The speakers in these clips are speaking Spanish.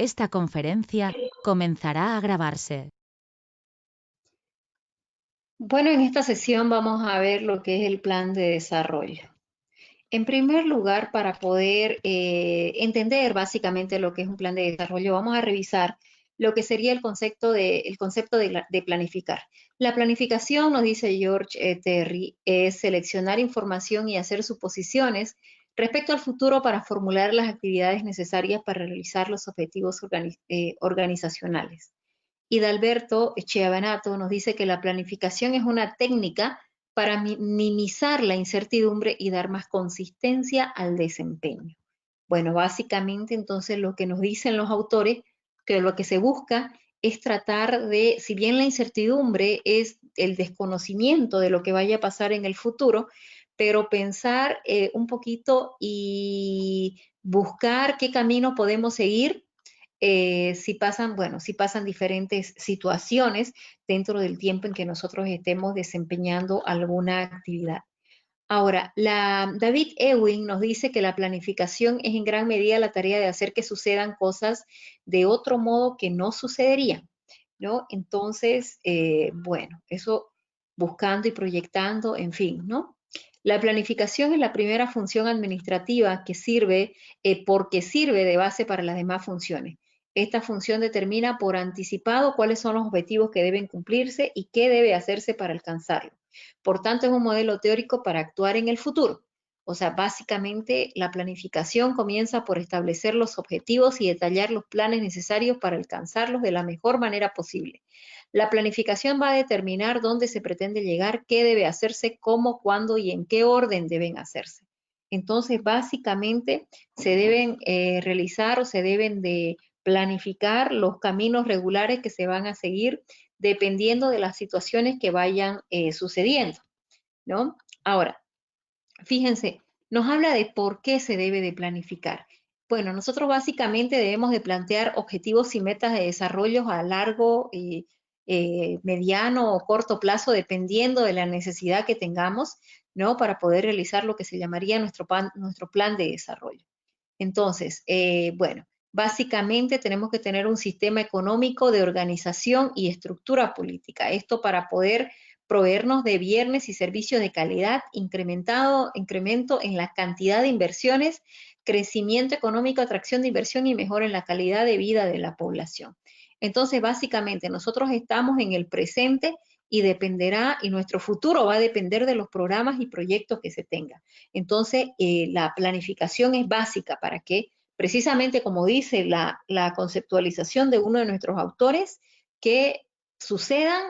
Esta conferencia comenzará a grabarse. Bueno, en esta sesión vamos a ver lo que es el plan de desarrollo. En primer lugar, para poder entender básicamente lo que es un plan de desarrollo, vamos a revisar lo que sería el concepto de planificar. La planificación, nos dice George Terry, es seleccionar información y hacer suposiciones respecto al futuro para formular las actividades necesarias para realizar los objetivos organizacionales. Y Dalberto Chiavanato nos dice que la planificación es una técnica para minimizar la incertidumbre y dar más consistencia al desempeño. Bueno, básicamente entonces lo que nos dicen los autores, que lo que se busca es tratar de, si bien la incertidumbre es el desconocimiento de lo que vaya a pasar en el futuro, pero pensar un poquito y buscar qué camino podemos seguir si pasan diferentes situaciones dentro del tiempo en que nosotros estemos desempeñando alguna actividad. Ahora, David Ewing nos dice que la planificación es en gran medida la tarea de hacer que sucedan cosas de otro modo que no sucederían, ¿no? Entonces, bueno, eso buscando y proyectando, en fin, ¿no? La planificación es la primera función administrativa que sirve porque sirve de base para las demás funciones. Esta función determina por anticipado cuáles son los objetivos que deben cumplirse y qué debe hacerse para alcanzarlos. Por tanto, es un modelo teórico para actuar en el futuro. O sea, básicamente la planificación comienza por establecer los objetivos y detallar los planes necesarios para alcanzarlos de la mejor manera posible. La planificación va a determinar dónde se pretende llegar, qué debe hacerse, cómo, cuándo y en qué orden deben hacerse. Entonces, básicamente se deben realizar o se deben de planificar los caminos regulares que se van a seguir dependiendo de las situaciones que vayan sucediendo, ¿no? Ahora, fíjense, nos habla de por qué se debe de planificar. Bueno, nosotros básicamente debemos de plantear objetivos y metas de desarrollo a largo, mediano o corto plazo, dependiendo de la necesidad que tengamos, ¿no? Para poder realizar lo que se llamaría nuestro plan de desarrollo. Entonces, bueno, básicamente tenemos que tener un sistema económico de organización y estructura política. Esto para poder proveernos de bienes y servicios de calidad, incremento en la cantidad de inversiones, crecimiento económico, atracción de inversión y mejora en la calidad de vida de la población. Entonces, básicamente, nosotros estamos en el presente y dependerá, y nuestro futuro va a depender de los programas y proyectos que se tengan. Entonces, la planificación es básica para que, precisamente como dice la conceptualización de uno de nuestros autores, que sucedan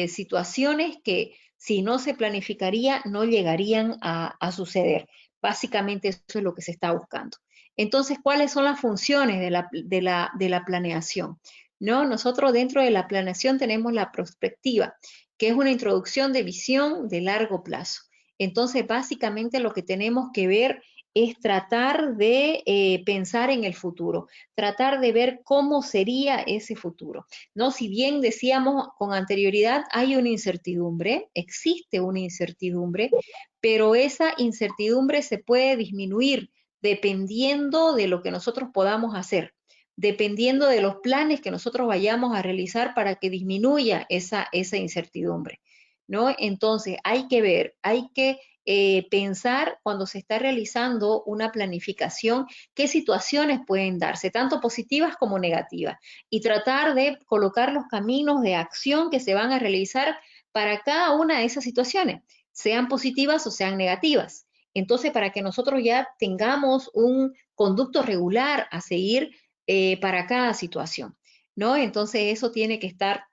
situaciones que si no se planificaría no llegarían a suceder. Básicamente eso es lo que se está buscando. Entonces, ¿cuáles son las funciones de la planeación? ¿No? Nosotros dentro de la planeación tenemos la prospectiva, que es una introducción de visión de largo plazo. Entonces, básicamente lo que tenemos que ver es tratar de pensar en el futuro, tratar de ver cómo sería ese futuro, ¿no? Si bien decíamos con anterioridad, hay una incertidumbre, existe una incertidumbre, pero esa incertidumbre se puede disminuir dependiendo de lo que nosotros podamos hacer, dependiendo de los planes que nosotros vayamos a realizar para que disminuya esa incertidumbre, ¿no? Entonces, hay que ver, hay que pensar cuando se está realizando una planificación qué situaciones pueden darse, tanto positivas como negativas, y tratar de colocar los caminos de acción que se van a realizar para cada una de esas situaciones, sean positivas o sean negativas. Entonces, para que nosotros ya tengamos un conducto regular a seguir para cada situación, ¿no? Entonces, eso tiene que estar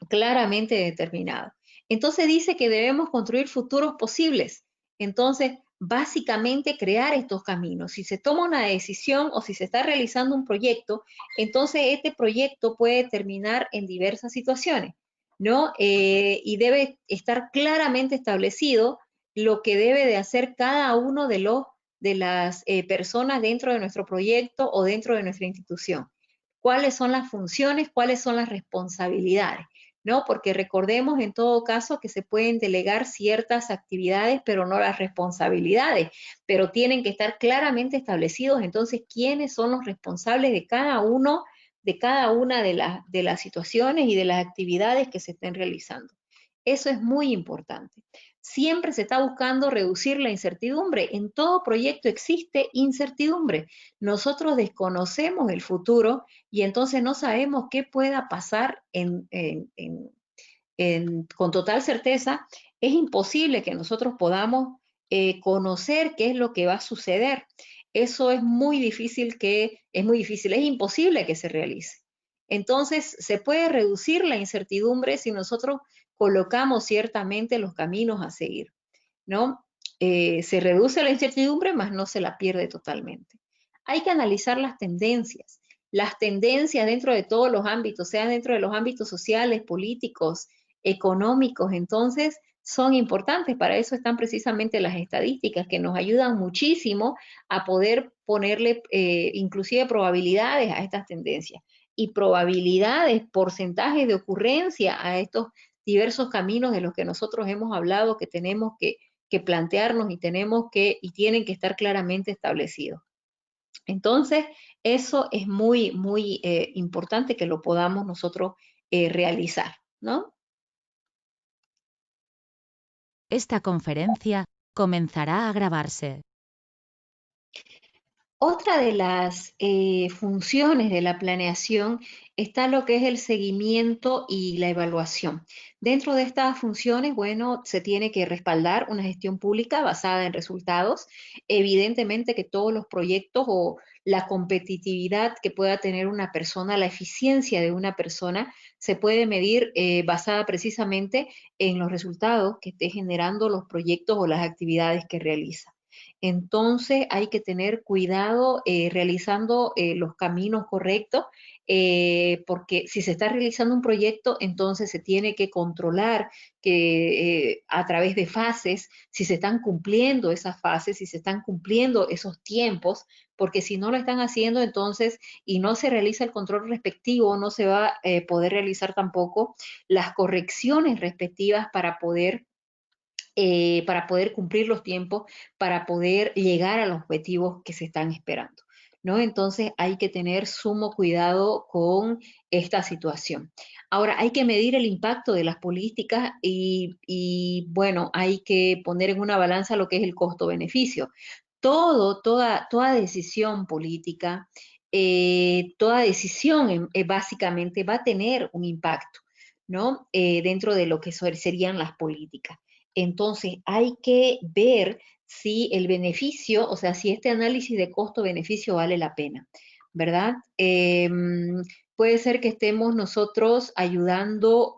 claramente determinado. Entonces dice que debemos construir futuros posibles. Entonces, básicamente crear estos caminos. Si se toma una decisión o si se está realizando un proyecto, entonces este proyecto puede terminar en diversas situaciones, ¿no? Y debe estar claramente establecido lo que debe de hacer cada uno de las personas dentro de nuestro proyecto o dentro de nuestra institución. ¿Cuáles son las funciones? ¿Cuáles son las responsabilidades? ¿no? Porque recordemos en todo caso que se pueden delegar ciertas actividades, pero no las responsabilidades, pero tienen que estar claramente establecidos entonces quiénes son los responsables de cada uno, de cada una de las situaciones y de las actividades que se estén realizando. Eso es muy importante. Siempre se está buscando reducir la incertidumbre. En todo proyecto existe incertidumbre. Nosotros desconocemos el futuro y entonces no sabemos qué pueda pasar con total certeza. Es imposible que nosotros podamos conocer qué es lo que va a suceder. Eso es muy difícil es imposible que se realice. Entonces, se puede reducir la incertidumbre si nosotros colocamos ciertamente los caminos a seguir, ¿no? Se reduce la incertidumbre, mas no se la pierde totalmente. Hay que analizar las tendencias dentro de todos los ámbitos, sean dentro de los ámbitos sociales, políticos, económicos, entonces son importantes. Para eso están precisamente las estadísticas que nos ayudan muchísimo a poder ponerle inclusive probabilidades a estas tendencias y probabilidades, porcentajes de ocurrencia a estos diversos caminos de los que nosotros hemos hablado que tenemos que plantearnos y tienen que estar claramente establecidos. Entonces, eso es muy, muy importante que lo podamos nosotros realizar, ¿no? Esta conferencia comenzará a grabarse. Otra de las funciones de la planeación está lo que es el seguimiento y la evaluación. Dentro de estas funciones, bueno, se tiene que respaldar una gestión pública basada en resultados. Evidentemente que todos los proyectos o la competitividad que pueda tener una persona, la eficiencia de una persona, se puede medir basada precisamente en los resultados que esté generando los proyectos o las actividades que realiza. Entonces hay que tener cuidado realizando los caminos correctos, porque si se está realizando un proyecto, entonces se tiene que controlar que a través de fases, si se están cumpliendo esas fases, si se están cumpliendo esos tiempos, porque si no lo están haciendo, entonces, y no se realiza el control respectivo, no se va a poder realizar tampoco las correcciones respectivas para poder cumplir los tiempos, para poder llegar a los objetivos que se están esperando, ¿no? Entonces hay que tener sumo cuidado con esta situación. Ahora, hay que medir el impacto de las políticas bueno, hay que poner en una balanza lo que es el costo-beneficio. Toda decisión política, toda decisión básicamente va a tener un impacto, ¿no? Dentro de lo que serían las políticas. Entonces, hay que ver si el beneficio, o sea, si este análisis de costo-beneficio vale la pena, ¿verdad? Puede ser que estemos nosotros ayudando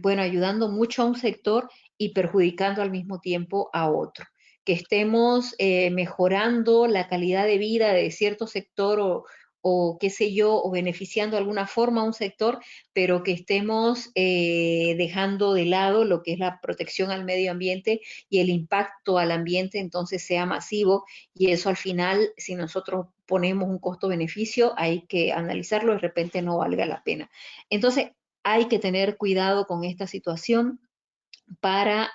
bueno, ayudando mucho a un sector y perjudicando al mismo tiempo a otro. Que estemos mejorando la calidad de vida de cierto sector o qué sé yo, o beneficiando de alguna forma a un sector, pero que estemos dejando de lado lo que es la protección al medio ambiente y el impacto al ambiente entonces sea masivo y eso al final, si nosotros ponemos un costo-beneficio, hay que analizarlo, de repente no valga la pena. Entonces, hay que tener cuidado con esta situación para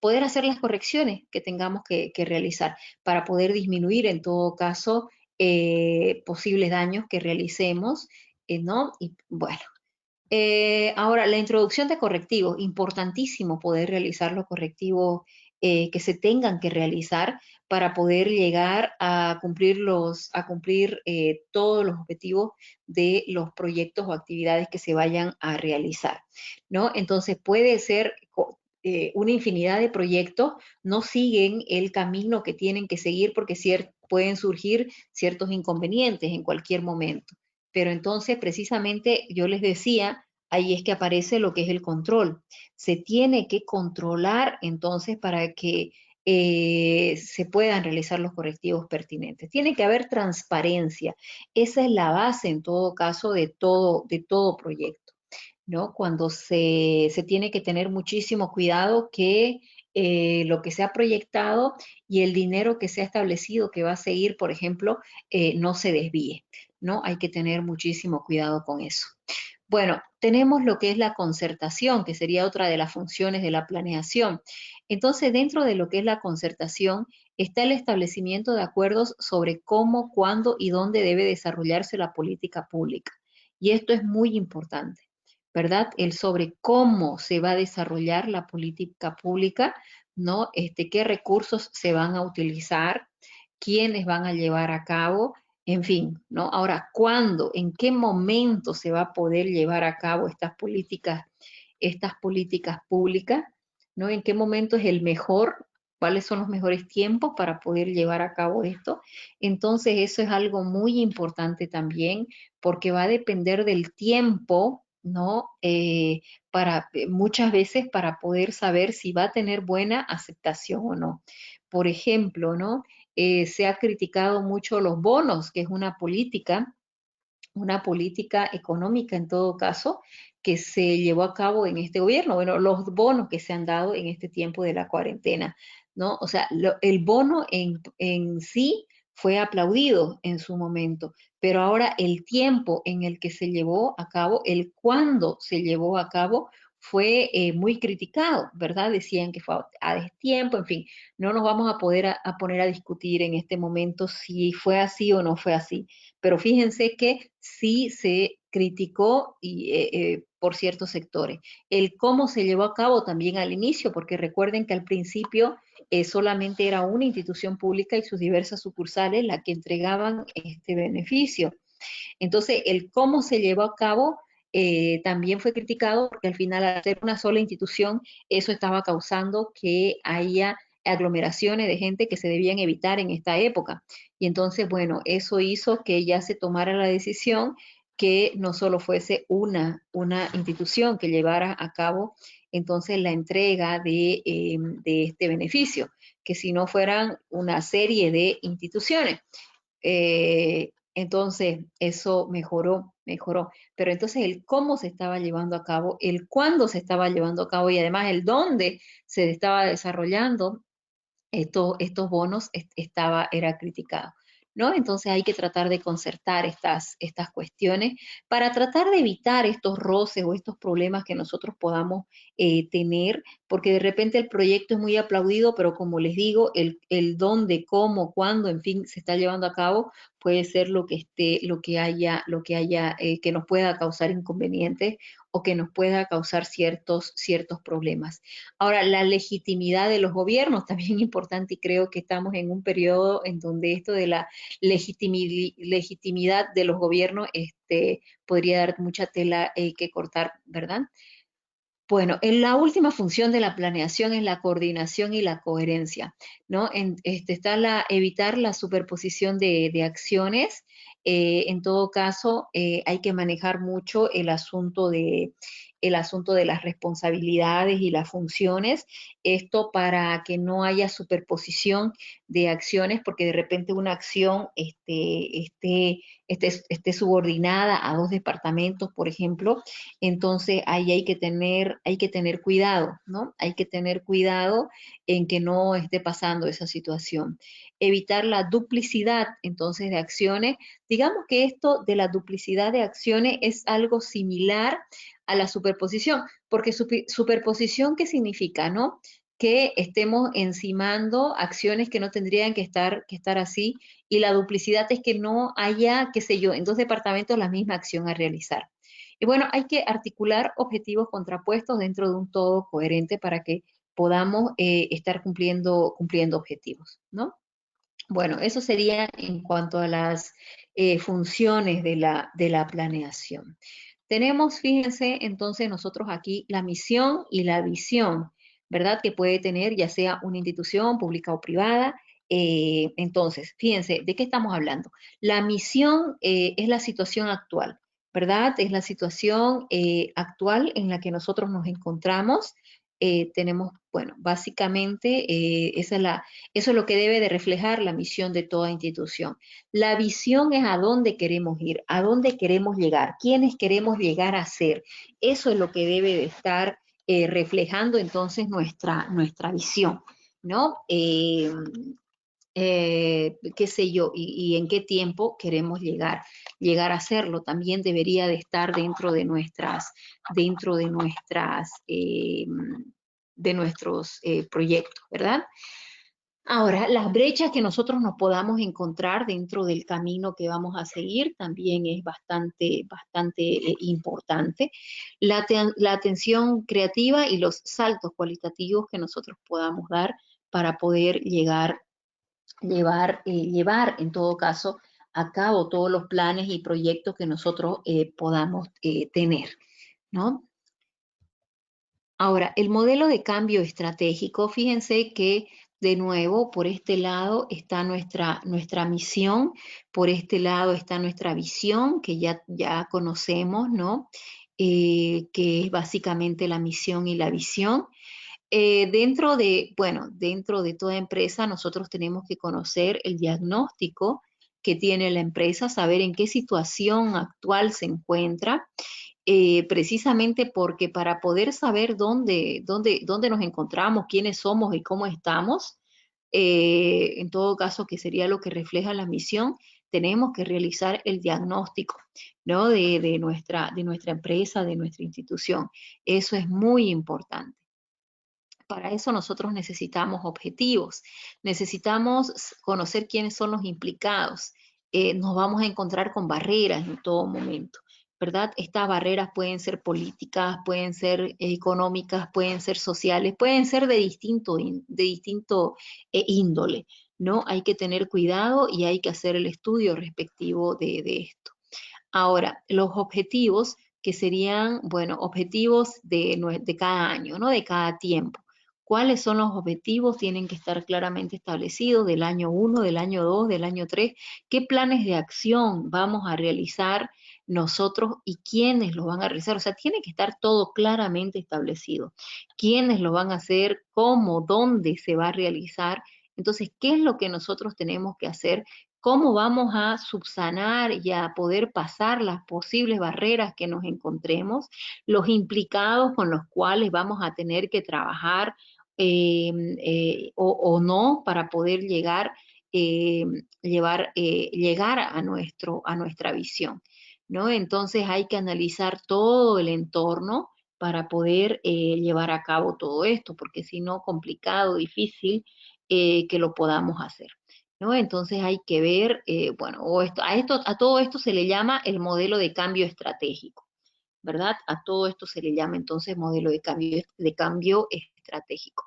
poder hacer las correcciones que tengamos que realizar, para poder disminuir en todo caso posibles daños que realicemos, ¿no? Y bueno, ahora, la introducción de correctivos, importantísimo poder realizar los correctivos que se tengan que realizar para poder llegar a cumplir todos los objetivos de los proyectos o actividades que se vayan a realizar, ¿no? Entonces puede ser una infinidad de proyectos no siguen el camino que tienen que seguir porque pueden surgir ciertos inconvenientes en cualquier momento. Pero entonces, precisamente, yo les decía, ahí es que aparece lo que es el control. Se tiene que controlar entonces para que se puedan realizar los correctivos pertinentes. Tiene que haber transparencia. Esa es la base, en todo caso, de todo proyecto, ¿no? Cuando se tiene que tener muchísimo cuidado que lo que se ha proyectado y el dinero que se ha establecido que va a seguir, por ejemplo, no se desvíe, ¿no? Hay que tener muchísimo cuidado con eso. Bueno, tenemos lo que es la concertación, que sería otra de las funciones de la planeación. Entonces, dentro de lo que es la concertación está el establecimiento de acuerdos sobre cómo, cuándo y dónde debe desarrollarse la política pública. Y esto es muy importante, ¿verdad? El sobre cómo se va a desarrollar la política pública, ¿no? Qué recursos se van a utilizar, quiénes van a llevar a cabo, en fin, ¿no? Ahora, ¿cuándo, en qué momento se va a poder llevar a cabo estas políticas públicas, ¿no? ¿En qué momento es el mejor? ¿Cuáles son los mejores tiempos para poder llevar a cabo esto? Entonces, eso es algo muy importante también, porque va a depender del tiempo, ¿no? Muchas veces para poder saber si va a tener buena aceptación o no. Por ejemplo, ¿no? Se ha criticado mucho los bonos, que es una política económica en todo caso, que se llevó a cabo en este gobierno. Bueno, los bonos que se han dado en este tiempo de la cuarentena, ¿no? O sea, el bono en sí fue aplaudido en su momento, pero ahora el tiempo en el que se llevó a cabo, el cuándo se llevó a cabo, fue muy criticado, ¿verdad? Decían que fue a destiempo, en fin, no nos vamos a poder a poner a discutir en este momento si fue así o no fue así, pero fíjense que sí se criticó por ciertos sectores. El cómo se llevó a cabo también al inicio, porque recuerden que al principio solamente era una institución pública y sus diversas sucursales la que entregaban este beneficio. Entonces, el cómo se llevó a cabo también fue criticado porque al final, al ser una sola institución, eso estaba causando que haya aglomeraciones de gente que se debían evitar en esta época. Y entonces, bueno, eso hizo que ya se tomara la decisión que no solo fuese una institución que llevara a cabo entonces la entrega de este beneficio, que si no fueran una serie de instituciones. Entonces, eso mejoró. Pero entonces el cómo se estaba llevando a cabo, el cuándo se estaba llevando a cabo y además el dónde se estaba desarrollando estos bonos era criticado, ¿no? Entonces hay que tratar de concertar estas cuestiones para tratar de evitar estos roces o estos problemas que nosotros podamos tener, porque de repente el proyecto es muy aplaudido, pero como les digo, el dónde, cómo, cuándo, en fin, se está llevando a cabo, puede ser lo que haya, que nos pueda causar inconvenientes o que nos pueda causar ciertos problemas. Ahora, la legitimidad de los gobiernos también es importante y creo que estamos en un periodo en donde esto de la legitimidad de los gobiernos podría dar mucha tela que cortar, ¿verdad? Bueno, en la última función de la planeación es la coordinación y la coherencia, ¿no? Está evitar la superposición de acciones. En todo caso, hay que manejar mucho el asunto de las responsabilidades y las funciones. Esto para que no haya superposición de acciones, porque de repente una acción esté subordinada a dos departamentos, por ejemplo. Entonces ahí hay que tener cuidado, ¿no? Hay que tener cuidado en que no esté pasando esa situación. Evitar la duplicidad, entonces, de acciones. Digamos que esto de la duplicidad de acciones es algo similar a la superposición, porque superposición, ¿qué significa, no? Que estemos encimando acciones que no tendrían que estar así, y la duplicidad es que no haya, qué sé yo, en dos departamentos la misma acción a realizar. Y bueno, hay que articular objetivos contrapuestos dentro de un todo coherente para que podamos estar cumpliendo objetivos, ¿no? Bueno, eso sería en cuanto a las funciones de la planeación. Tenemos, fíjense, entonces nosotros aquí la misión y la visión, ¿verdad? Que puede tener ya sea una institución pública o privada. Entonces, fíjense, ¿de qué estamos hablando? La misión es la situación actual, ¿verdad? Es la situación actual en la que nosotros nos encontramos. Tenemos, bueno, básicamente eso es lo que debe de reflejar la misión de toda institución. La visión es a dónde queremos ir, a dónde queremos llegar, quiénes queremos llegar a ser. Eso es lo que debe de estar reflejando entonces nuestra visión, ¿no? qué sé yo, y en qué tiempo queremos llegar a hacerlo. También debería de estar dentro de nuestros proyectos, ¿verdad? Ahora, las brechas que nosotros nos podamos encontrar dentro del camino que vamos a seguir también es bastante importante. La atención creativa y los saltos cualitativos que nosotros podamos dar para poder llevar en todo caso a cabo todos los planes y proyectos que nosotros podamos tener, ¿no? Ahora, el modelo de cambio estratégico, fíjense que de nuevo por este lado está nuestra misión, por este lado está nuestra visión, que ya conocemos, ¿no? Que es básicamente la misión y la visión. Dentro de toda empresa, nosotros tenemos que conocer el diagnóstico que tiene la empresa, saber en qué situación actual se encuentra, precisamente porque para poder saber dónde nos encontramos, quiénes somos y cómo estamos, en todo caso, que sería lo que refleja la misión, tenemos que realizar el diagnóstico, ¿no? de nuestra empresa, de nuestra institución. Eso es muy importante. Para eso nosotros necesitamos objetivos, necesitamos conocer quiénes son los implicados. Nos vamos a encontrar con barreras en todo momento, ¿verdad? Estas barreras pueden ser políticas, pueden ser económicas, pueden ser sociales, pueden ser de distinto índole, ¿no? Hay que tener cuidado y hay que hacer el estudio respectivo de esto. Ahora, los objetivos que serían, bueno, objetivos de cada año, ¿no? De cada tiempo. ¿Cuáles son los objetivos? Tienen que estar claramente establecidos del año 1, del año 2, del año 3. ¿Qué planes de acción vamos a realizar nosotros y quiénes lo van a realizar? O sea, tiene que estar todo claramente establecido. ¿Quiénes lo van a hacer? ¿Cómo? ¿Dónde se va a realizar? Entonces, ¿qué es lo que nosotros tenemos que hacer? ¿Cómo vamos a subsanar y a poder pasar las posibles barreras que nos encontremos? Los implicados con los cuales vamos a tener que trabajar o no para poder eh, llegar a nuestra visión, ¿no? Entonces hay que analizar todo el entorno para poder llevar a cabo todo esto, porque si no, complicado, difícil que lo podamos hacer, ¿no? Entonces hay que ver, bueno, a todo esto se le llama el modelo de cambio estratégico, ¿verdad? A todo esto se le llama entonces modelo de cambio estratégico.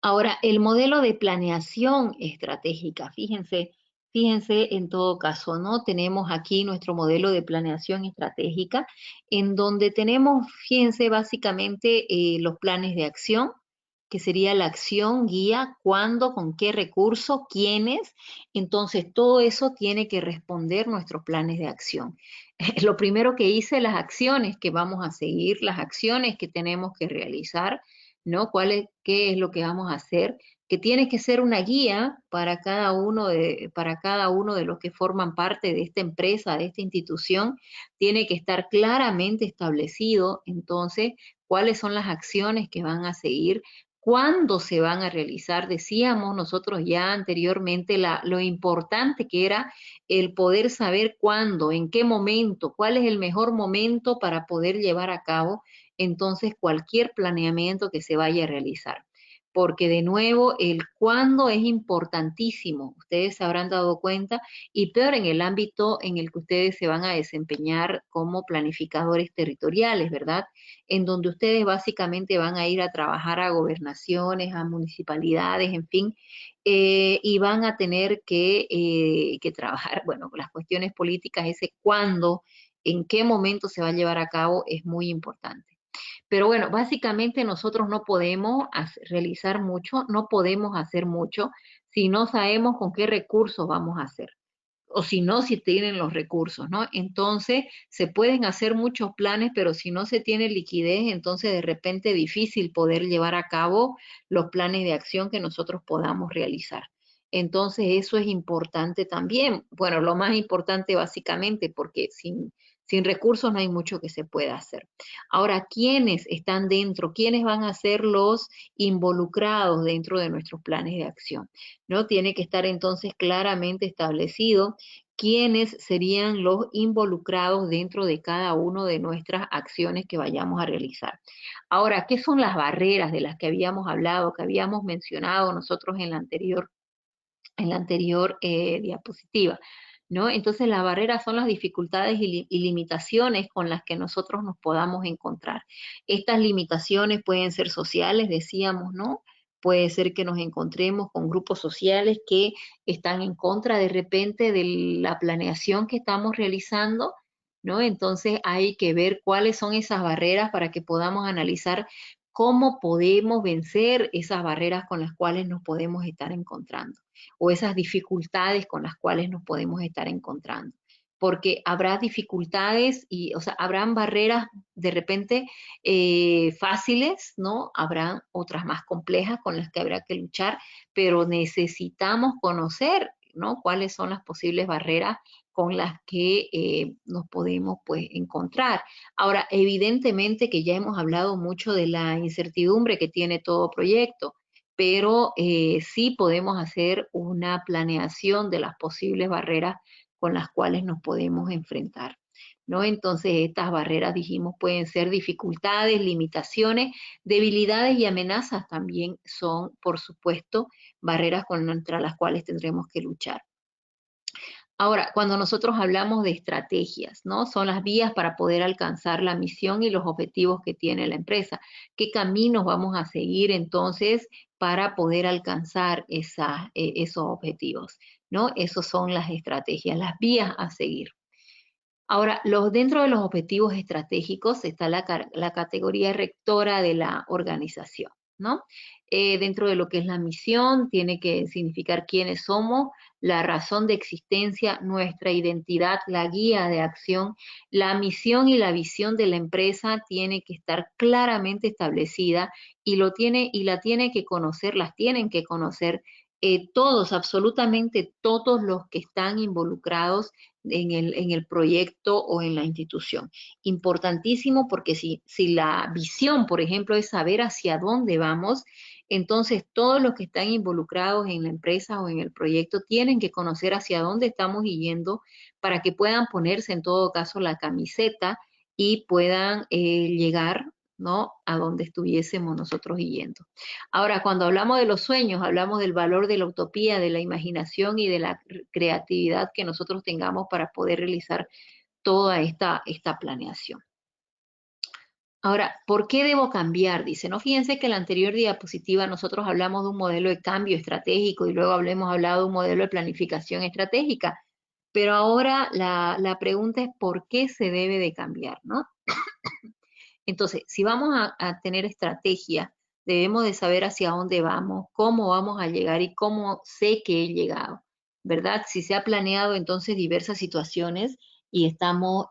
Ahora, el modelo de planeación estratégica, fíjense en todo caso, ¿no? Tenemos aquí nuestro modelo de planeación estratégica, en donde tenemos, fíjense, básicamente los planes de acción, que sería la acción, guía, cuándo, con qué recursos, quiénes. Entonces, todo eso tiene que responder nuestros planes de acción. Lo primero que hice, las acciones que vamos a seguir, las acciones que tenemos que realizar, ¿no? ¿Qué es lo que vamos a hacer? Que tiene que ser una guía para cada uno de los que forman parte de esta empresa, de esta institución, tiene que estar claramente establecido, entonces, cuáles son las acciones que van a seguir, cuándo se van a realizar. Decíamos nosotros ya anteriormente lo importante que era el poder saber cuándo, en qué momento, cuál es el mejor momento para poder llevar a cabo entonces cualquier planeamiento que se vaya a realizar. Porque de nuevo, el cuándo es importantísimo, ustedes se habrán dado cuenta, y peor en el ámbito en el que ustedes se van a desempeñar como planificadores territoriales, ¿verdad? En donde ustedes básicamente van a ir a trabajar a gobernaciones, a municipalidades, en fin, y van a tener que trabajar, bueno, las cuestiones políticas, ese cuándo, en qué momento se va a llevar a cabo, es muy importante. Pero bueno, básicamente nosotros no podemos realizar mucho, no podemos hacer mucho si no sabemos con qué recursos vamos a hacer, o si no, si tienen los recursos, ¿no? Entonces, se pueden hacer muchos planes, pero si no se tiene liquidez, entonces de repente es difícil poder llevar a cabo los planes de acción que nosotros podamos realizar. Entonces, eso es importante también. Bueno, lo más importante básicamente, porque Sin recursos no hay mucho que se pueda hacer. Ahora, ¿quiénes están dentro? ¿Quiénes van a ser los involucrados dentro de nuestros planes de acción? ¿No? Tiene que estar entonces claramente establecido quiénes serían los involucrados dentro de cada una de nuestras acciones que vayamos a realizar. Ahora, ¿qué son las barreras de las que habíamos hablado, que habíamos mencionado nosotros en la anterior diapositiva? ¿No? Entonces, las barreras son las dificultades y limitaciones con las que nosotros nos podamos encontrar. Estas limitaciones pueden ser sociales, decíamos, ¿no? Puede ser que nos encontremos con grupos sociales que están en contra de repente de la planeación que estamos realizando, ¿no? Entonces hay que ver cuáles son esas barreras para que podamos analizar cómo podemos vencer esas barreras con las cuales nos podemos estar encontrando o esas dificultades con las cuales nos podemos estar encontrando. Porque habrá dificultades y, o sea, habrán barreras de repente fáciles, ¿no? Habrán otras más complejas con las que habrá que luchar, pero necesitamos conocer, ¿no? Cuáles son las posibles barreras con las que nos podemos, pues, encontrar. Ahora, evidentemente que ya hemos hablado mucho de la incertidumbre que tiene todo proyecto, pero sí podemos hacer una planeación de las posibles barreras con las cuales nos podemos enfrentar, ¿no? Entonces, estas barreras, dijimos, pueden ser dificultades, limitaciones, debilidades y amenazas también son, por supuesto, barreras contra las cuales tendremos que luchar. Ahora, cuando nosotros hablamos de estrategias, ¿no? Son las vías para poder alcanzar la misión y los objetivos que tiene la empresa. ¿Qué caminos vamos a seguir entonces para poder alcanzar esos objetivos, ¿no? Esos son las estrategias, las vías a seguir. Ahora, dentro de los objetivos estratégicos está la categoría rectora de la organización, ¿no? Dentro de lo que es la misión, tiene que significar quiénes somos, la razón de existencia, nuestra identidad, la guía de acción, la misión y la visión de la empresa tiene que estar claramente establecida y la tiene que conocer, las tienen que conocer todos, absolutamente todos los que están involucrados en el proyecto o en la institución. Importantísimo porque si la visión, por ejemplo, es saber hacia dónde vamos, entonces todos los que están involucrados en la empresa o en el proyecto tienen que conocer hacia dónde estamos yendo para que puedan ponerse en todo caso la camiseta y puedan llegar, ¿no? A donde estuviésemos nosotros yendo. Ahora, cuando hablamos de los sueños, hablamos del valor de la utopía, de la imaginación y de la creatividad que nosotros tengamos para poder realizar toda esta planeación. Ahora, ¿por qué debo cambiar? Dice, no, fíjense que en la anterior diapositiva nosotros hablamos de un modelo de cambio estratégico y luego hablamos hablado de un modelo de planificación estratégica, pero ahora la pregunta es ¿por qué se debe de cambiar, no? Entonces, si vamos a tener estrategia, debemos de saber hacia dónde vamos, cómo vamos a llegar y cómo sé que he llegado, ¿verdad? Si se ha planeado entonces diversas situaciones y estamos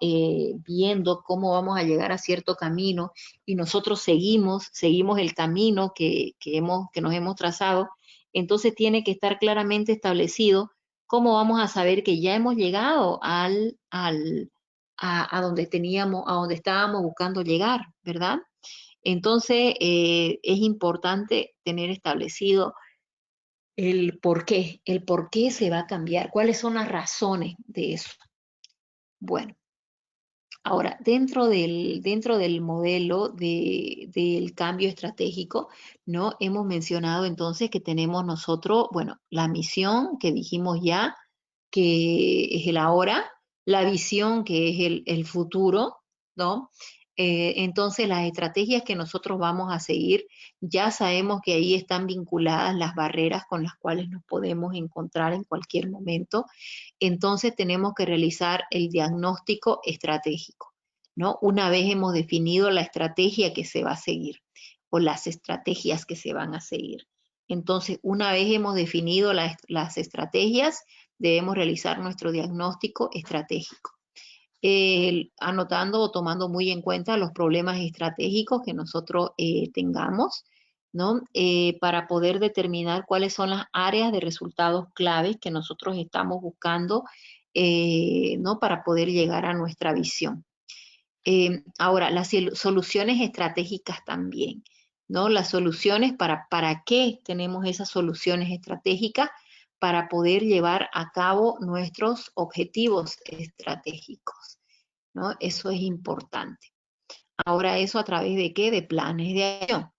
viendo cómo vamos a llegar a cierto camino y nosotros seguimos el camino que nos hemos trazado, entonces tiene que estar claramente establecido cómo vamos a saber que ya hemos llegado a donde a donde estábamos buscando llegar, ¿verdad? Entonces, es importante tener establecido el por qué se va a cambiar, cuáles son las razones de eso. Bueno, ahora, dentro del modelo del cambio estratégico, ¿no? Hemos mencionado entonces que tenemos nosotros, bueno, la misión que dijimos ya, que es el ahora, la visión que es el futuro, ¿no? Entonces las estrategias que nosotros vamos a seguir, ya sabemos que ahí están vinculadas las barreras con las cuales nos podemos encontrar en cualquier momento. Entonces tenemos que realizar el diagnóstico estratégico, ¿no? Una vez hemos definido la estrategia que se va a seguir o las estrategias que se van a seguir. Entonces, una vez hemos definido las estrategias, debemos realizar nuestro diagnóstico estratégico, anotando o tomando muy en cuenta los problemas estratégicos que nosotros tengamos, ¿no? Para poder determinar cuáles son las áreas de resultados claves que nosotros estamos buscando ¿no? Para poder llegar a nuestra visión. Ahora, las soluciones estratégicas también, ¿no? Las soluciones, ¿para qué tenemos esas soluciones estratégicas? Para poder llevar a cabo nuestros objetivos estratégicos, ¿no? Eso es importante. Ahora, ¿eso a través de qué? De planes de acción.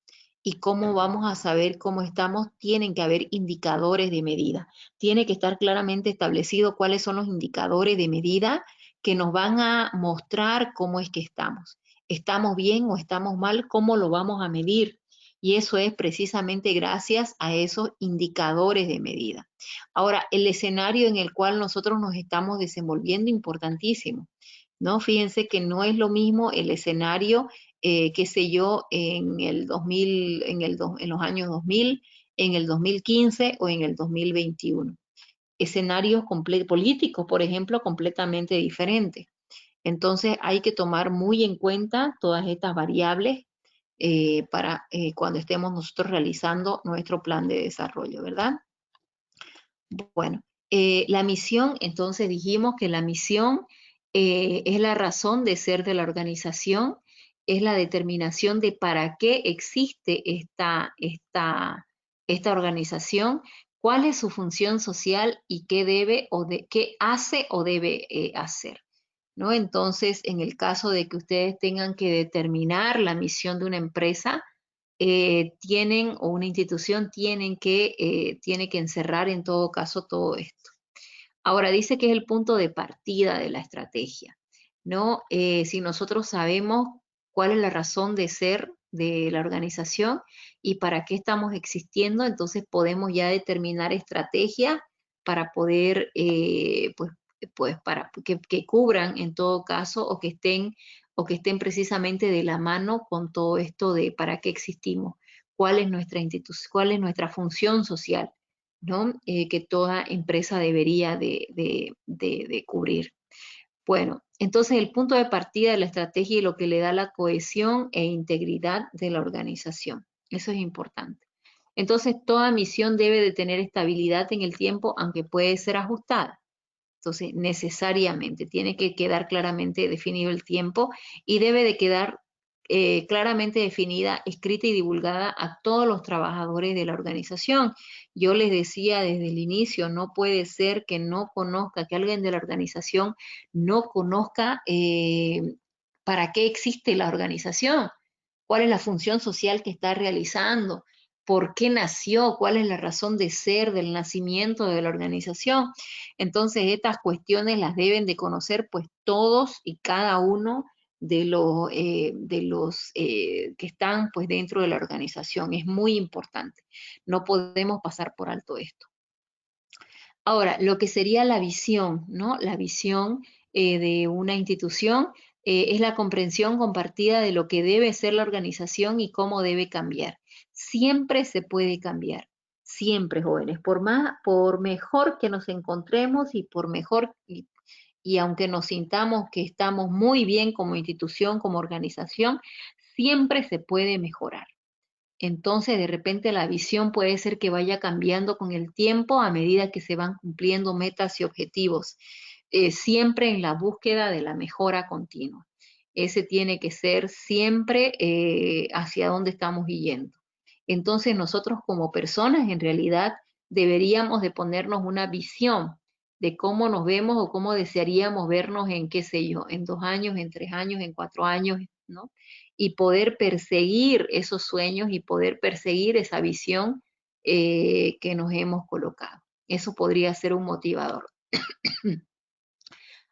¿Y cómo vamos a saber cómo estamos? Tienen que haber indicadores de medida. Tiene que estar claramente establecido cuáles son los indicadores de medida que nos van a mostrar cómo es que estamos. ¿Estamos bien o estamos mal? ¿Cómo lo vamos a medir? Y eso es precisamente gracias a esos indicadores de medida. Ahora, el escenario en el cual nosotros nos estamos desenvolviendo, importantísimo, ¿no? Fíjense que no es lo mismo el escenario, qué sé yo, en el 2000, en los años 2000, en el 2015 o en el 2021. Escenarios políticos, por ejemplo, completamente diferentes. Entonces hay que tomar muy en cuenta todas estas variables para cuando estemos nosotros realizando nuestro plan de desarrollo, ¿verdad? Bueno, la misión, entonces dijimos que la misión es la razón de ser de la organización, es la determinación de para qué existe esta organización, cuál es su función social y qué debe qué hace o debe hacer, ¿no? Entonces, en el caso de que ustedes tengan que determinar la misión de una empresa, tienen o una institución tiene que encerrar en todo caso todo esto. Ahora dice que es el punto de partida de la estrategia, ¿no? Si nosotros sabemos cuál es la razón de ser de la organización y para qué estamos existiendo, entonces podemos ya determinar estrategias para poder, pues para que cubran en todo caso o que estén precisamente de la mano con todo esto de para qué existimos, cuál es nuestra institución, cuál es nuestra función social, ¿no? Que toda empresa debería de cubrir. Bueno, entonces el punto de partida de la estrategia y lo que le da la cohesión e integridad de la organización. Eso es importante. Entonces, toda misión debe de tener estabilidad en el tiempo, aunque puede ser ajustada. Entonces, necesariamente tiene que quedar claramente definido el tiempo y debe de quedar claramente definida, escrita y divulgada a todos los trabajadores de la organización. Yo les decía desde el inicio, no puede ser que no conozca, que alguien de la organización no conozca para qué existe la organización, cuál es la función social que está realizando, por qué nació, cuál es la razón de ser del nacimiento de la organización. Entonces, estas cuestiones las deben de conocer pues todos y cada uno de los que están pues dentro de la organización. Es muy importante. No podemos pasar por alto esto. Ahora, lo que sería la visión, ¿no? La visión de una institución es la comprensión compartida de lo que debe ser la organización y cómo debe cambiar. Siempre se puede cambiar, siempre, jóvenes, por mejor que nos encontremos y por mejor, y aunque nos sintamos que estamos muy bien como institución, como organización, siempre se puede mejorar. Entonces, de repente la visión puede ser que vaya cambiando con el tiempo a medida que se van cumpliendo metas y objetivos, siempre en la búsqueda de la mejora continua. Ese tiene que ser siempre hacia dónde estamos yendo. Entonces, nosotros como personas, en realidad, deberíamos de ponernos una visión de cómo nos vemos o cómo desearíamos vernos en, qué sé yo, en 2 años, en 3 años, en 4 años, ¿no? Y poder perseguir esos sueños y poder perseguir esa visión que nos hemos colocado. Eso podría ser un motivador.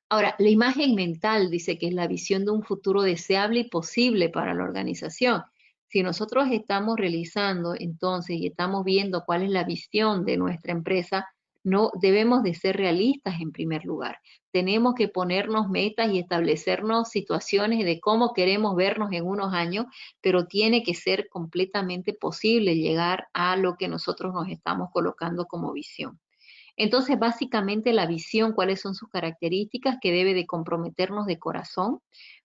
Ahora, la imagen mental dice que es la visión de un futuro deseable y posible para la organización. Si nosotros estamos realizando entonces y estamos viendo cuál es la visión de nuestra empresa, no debemos de ser realistas en primer lugar. Tenemos que ponernos metas y establecernos situaciones de cómo queremos vernos en unos años, pero tiene que ser completamente posible llegar a lo que nosotros nos estamos colocando como visión. Entonces, básicamente la visión, cuáles son sus características que debe de comprometernos de corazón.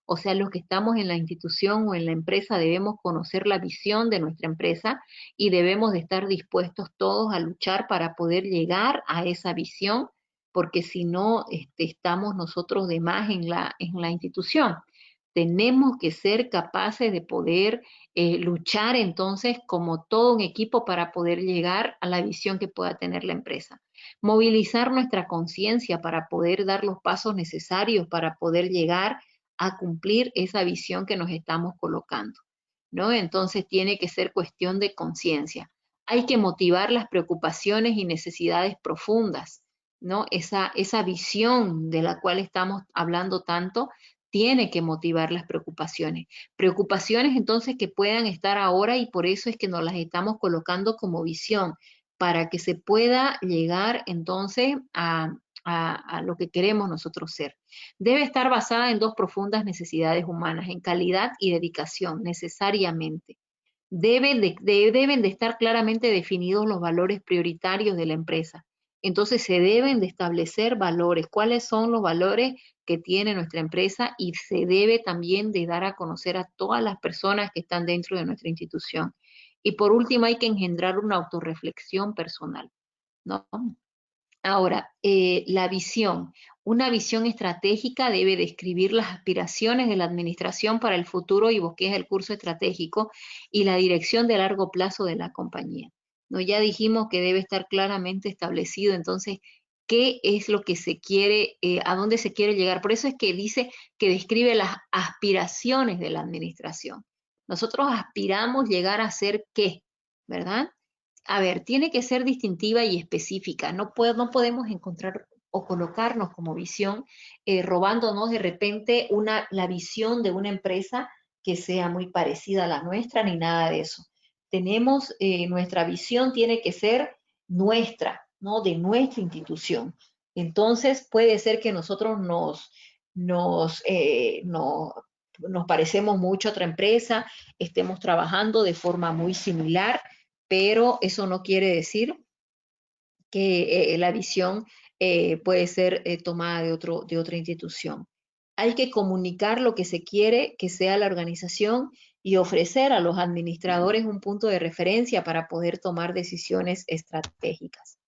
O sea, los que estamos en la institución o en la empresa debemos conocer la visión de nuestra empresa y debemos de estar dispuestos todos a luchar para poder llegar a esa visión, porque si no, estamos nosotros de más en la institución. Tenemos que ser capaces de poder luchar entonces como todo un equipo para poder llegar a la visión que pueda tener la empresa. Movilizar nuestra conciencia para poder dar los pasos necesarios para poder llegar a cumplir esa visión que nos estamos colocando, ¿no? Entonces tiene que ser cuestión de conciencia. Hay que motivar las preocupaciones y necesidades profundas, ¿no? Esa visión de la cual estamos hablando tanto tiene que motivar las preocupaciones. Preocupaciones entonces que puedan estar ahora y por eso es que nos las estamos colocando como visión, para que se pueda llegar entonces a lo que queremos nosotros ser. Debe estar basada en dos profundas necesidades humanas, en calidad y dedicación, necesariamente. Deben de estar claramente definidos los valores prioritarios de la empresa. Entonces se deben de establecer valores. ¿Cuáles son los valores que tiene nuestra empresa? Y se debe también de dar a conocer a todas las personas que están dentro de nuestra institución. Y por último, hay que engendrar una autorreflexión personal, ¿no? Ahora, la visión. Una visión estratégica debe describir las aspiraciones de la administración para el futuro y bosqueja el curso estratégico y la dirección de largo plazo de la compañía. ¿No? Ya dijimos que debe estar claramente establecido, entonces, qué es lo que se quiere, a dónde se quiere llegar. Por eso es que dice que describe las aspiraciones de la administración. Nosotros aspiramos llegar a ser qué, ¿verdad? A ver, tiene que ser distintiva y específica. No podemos encontrar o colocarnos como visión robándonos de repente la visión de una empresa que sea muy parecida a la nuestra ni nada de eso. Nuestra visión tiene que ser nuestra, ¿no? De nuestra institución. Entonces puede ser que nosotros nos, no- nos parecemos mucho a otra empresa, estemos trabajando de forma muy similar, pero eso no quiere decir que la visión puede ser tomada de otra institución. Hay que comunicar lo que se quiere que sea la organización y ofrecer a los administradores un punto de referencia para poder tomar decisiones estratégicas.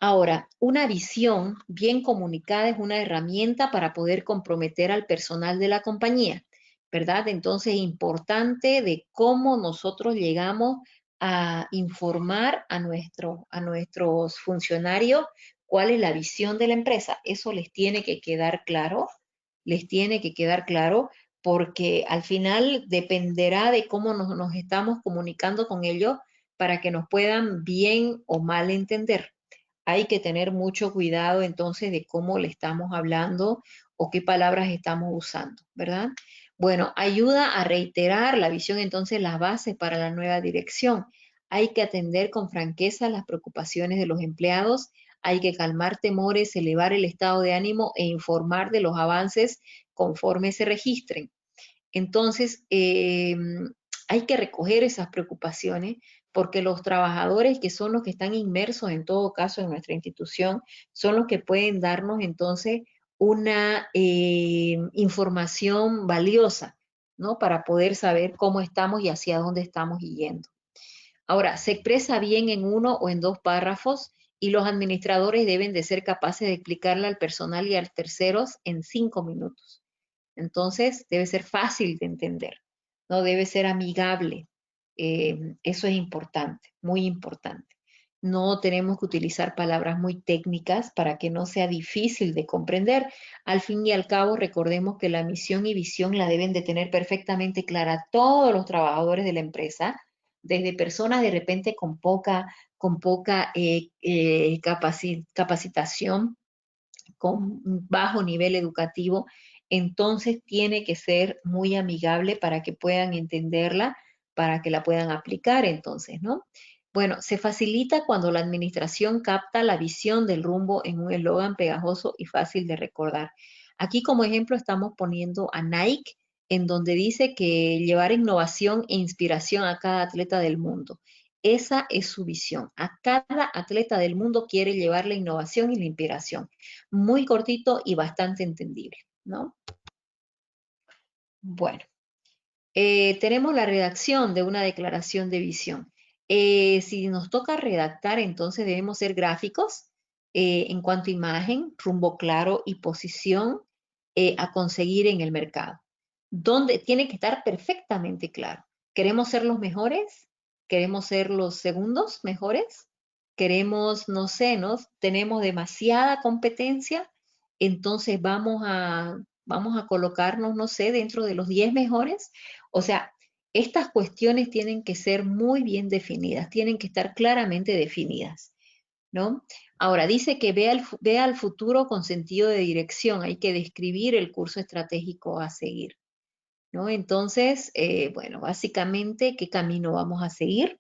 Ahora, una visión bien comunicada es una herramienta para poder comprometer al personal de la compañía, ¿verdad? Entonces, importante de cómo nosotros llegamos a informar a nuestros funcionarios cuál es la visión de la empresa. Eso les tiene que quedar claro, les tiene que quedar claro, porque al final dependerá de cómo nos estamos comunicando con ellos para que nos puedan bien o mal entender. Hay que tener mucho cuidado entonces de cómo le estamos hablando o qué palabras estamos usando, ¿verdad? Bueno, ayuda a reiterar la visión, entonces las bases para la nueva dirección. Hay que atender con franqueza las preocupaciones de los empleados, hay que calmar temores, elevar el estado de ánimo e informar de los avances conforme se registren. Entonces, hay que recoger esas preocupaciones porque los trabajadores que son los que están inmersos en todo caso en nuestra institución son los que pueden darnos entonces una información valiosa, ¿no? Para poder saber cómo estamos y hacia dónde estamos yendo. Ahora, se expresa bien en uno o en dos párrafos y los administradores deben de ser capaces de explicarle al personal y a los terceros en 5 minutos. Entonces, debe ser fácil de entender, no debe ser amigable. Eso es importante, muy importante. No tenemos que utilizar palabras muy técnicas para que no sea difícil de comprender. Al fin y al cabo, recordemos que la misión y visión la deben de tener perfectamente clara todos los trabajadores de la empresa, desde personas de repente con poca capacitación, con bajo nivel educativo, entonces tiene que ser muy amigable para que puedan entenderla, para que la puedan aplicar entonces, ¿no? Bueno, se facilita cuando la administración capta la visión del rumbo en un eslogan pegajoso y fácil de recordar. Aquí como ejemplo estamos poniendo a Nike, en donde dice que llevar innovación e inspiración a cada atleta del mundo. Esa es su visión. A cada atleta del mundo quiere llevar la innovación y la inspiración. Muy cortito y bastante entendible, ¿no? Bueno, tenemos la redacción de una declaración de visión. Si nos toca redactar, entonces debemos ser gráficos, en cuanto a imagen, rumbo claro y posición a conseguir en el mercado. Donde tiene que estar perfectamente claro. ¿Queremos ser los mejores? ¿Queremos ser los segundos mejores? ¿Queremos, no sé, ¿no? Tenemos demasiada competencia, entonces vamos a colocarnos, no sé, dentro de los 10 mejores. O sea, estas cuestiones tienen que ser muy bien definidas, tienen que estar claramente definidas, ¿no? Ahora, dice que vea al futuro con sentido de dirección, hay que describir el curso estratégico a seguir, ¿no? Entonces, bueno, básicamente, ¿qué camino vamos a seguir?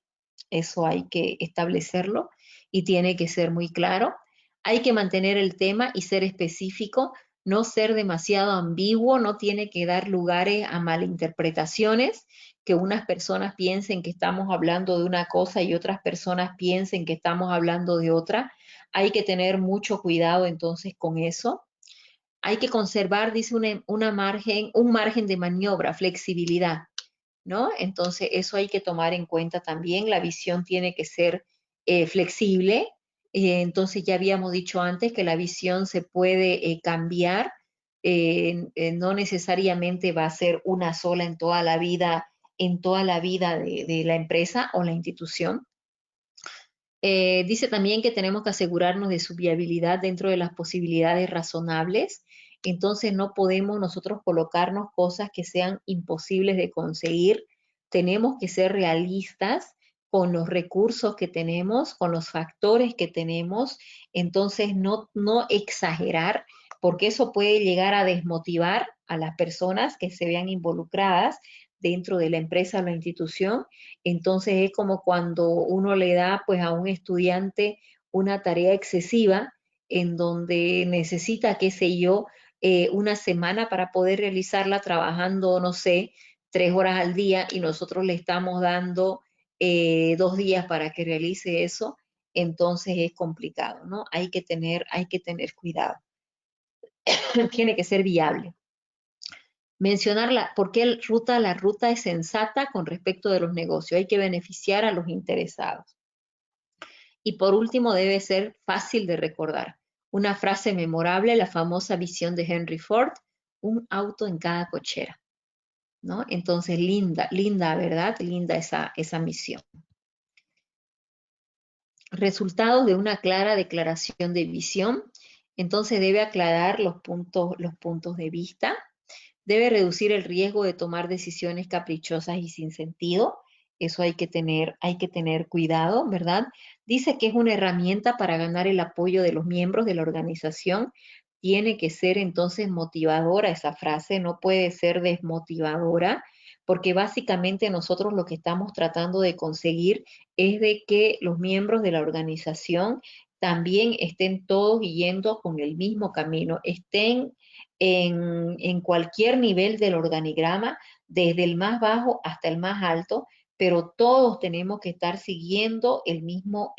Eso hay que establecerlo y tiene que ser muy claro. Hay que mantener el tema y ser específico, no ser demasiado ambiguo, no tiene que dar lugares a malinterpretaciones, que unas personas piensen que estamos hablando de una cosa y otras personas piensen que estamos hablando de otra. Hay que tener mucho cuidado entonces con eso. Hay que conservar, dice, un margen de maniobra, flexibilidad, ¿no? Entonces, eso hay que tomar en cuenta también. La visión tiene que ser flexible. Entonces, ya habíamos dicho antes que la visión se puede cambiar. No necesariamente va a ser una sola en toda la vida de la empresa o la institución. Dice también que tenemos que asegurarnos de su viabilidad dentro de las posibilidades razonables. Entonces no podemos nosotros colocarnos cosas que sean imposibles de conseguir. Tenemos que ser realistas con los recursos que tenemos, con los factores que tenemos. Entonces no exagerar, porque eso puede llegar a desmotivar a las personas que se vean involucradas dentro de la empresa o la institución. Entonces es como cuando uno le da pues a un estudiante una tarea excesiva en donde necesita, qué sé yo, una semana para poder realizarla trabajando, no sé, 3 horas al día y nosotros le estamos dando 2 días para que realice eso, entonces es complicado, ¿no? Hay que tener cuidado. Tiene que ser viable. Mencionar por qué la ruta es sensata con respecto de los negocios. Hay que beneficiar a los interesados. Y por último, debe ser fácil de recordar. Una frase memorable, la famosa visión de Henry Ford, un auto en cada cochera, ¿no? Entonces, linda, ¿verdad? Linda esa misión. Resultados de una clara declaración de visión. Entonces, debe aclarar los puntos de vista. Debe reducir el riesgo de tomar decisiones caprichosas y sin sentido. Eso hay que tener cuidado, ¿verdad? Dice que es una herramienta para ganar el apoyo de los miembros de la organización. Tiene que ser entonces motivadora esa frase, no puede ser desmotivadora, porque básicamente nosotros lo que estamos tratando de conseguir es de que los miembros de la organización también estén todos yendo con el mismo camino, estén en cualquier nivel del organigrama, desde el más bajo hasta el más alto, pero todos tenemos que estar siguiendo el mismo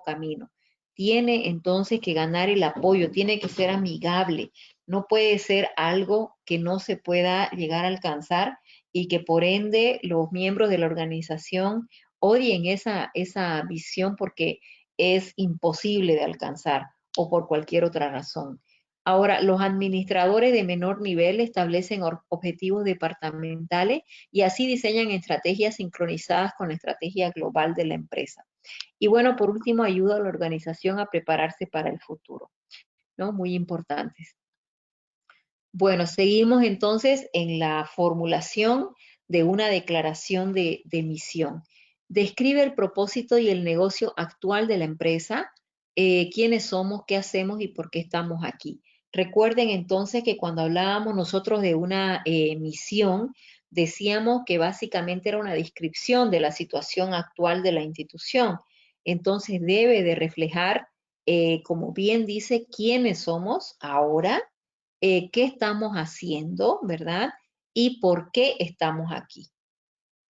camino. Tiene entonces que ganar el apoyo, tiene que ser amigable, no puede ser algo que no se pueda llegar a alcanzar y que por ende los miembros de la organización odien esa visión porque es imposible de alcanzar o por cualquier otra razón. Ahora, los administradores de menor nivel establecen objetivos departamentales y así diseñan estrategias sincronizadas con la estrategia global de la empresa. Y bueno, por último, ayuda a la organización a prepararse para el futuro, ¿no? Muy importantes. Bueno, seguimos entonces en la formulación de una declaración de misión. Describe el propósito y el negocio actual de la empresa, quiénes somos, qué hacemos y por qué estamos aquí. Recuerden entonces que cuando hablábamos nosotros de una misión, decíamos que básicamente era una descripción de la situación actual de la institución. Entonces debe de reflejar, como bien dice, quiénes somos ahora, qué estamos haciendo, ¿verdad? Y por qué estamos aquí.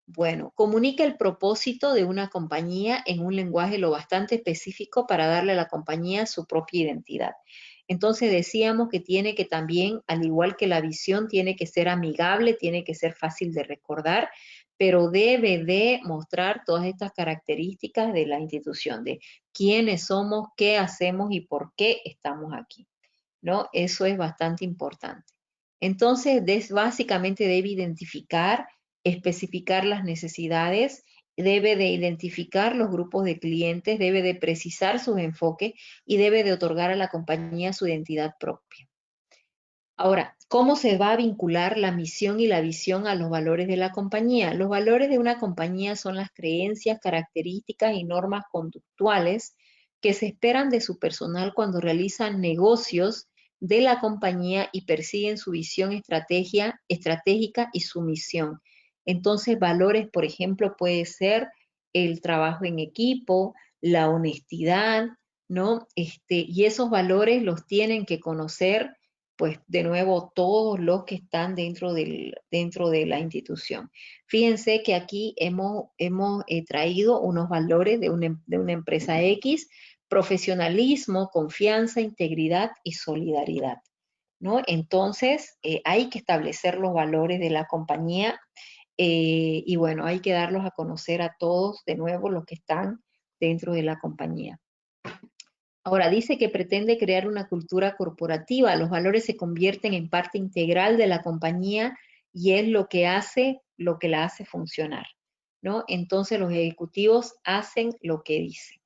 Bueno, comunica el propósito de una compañía en un lenguaje lo bastante específico para darle a la compañía su propia identidad. Entonces decíamos que tiene que también, al igual que la visión, tiene que ser amigable, tiene que ser fácil de recordar, pero debe de mostrar todas estas características de la institución, de quiénes somos, qué hacemos y por qué estamos aquí, ¿no? Eso es bastante importante. Entonces, básicamente debe identificar, especificar las necesidades, debe de identificar los grupos de clientes, debe de precisar sus enfoques y debe de otorgar a la compañía su identidad propia. Ahora, ¿cómo se va a vincular la misión y la visión a los valores de la compañía? Los valores de una compañía son las creencias, características y normas conductuales que se esperan de su personal cuando realizan negocios de la compañía y persiguen su visión estratégica y su misión. Entonces, valores, por ejemplo, puede ser el trabajo en equipo, la honestidad, ¿no? Y esos valores los tienen que conocer pues de nuevo todos los que están dentro de la institución. Fíjense que aquí hemos traído unos valores de una empresa X: profesionalismo, confianza, integridad y solidaridad, ¿no? Entonces, hay que establecer los valores de la compañía, y bueno, hay que darlos a conocer a todos, de nuevo, los que están dentro de la compañía. Ahora, dice que pretende crear una cultura corporativa. Los valores se convierten en parte integral de la compañía y es lo que la hace funcionar, ¿no? Entonces los ejecutivos hacen lo que dicen.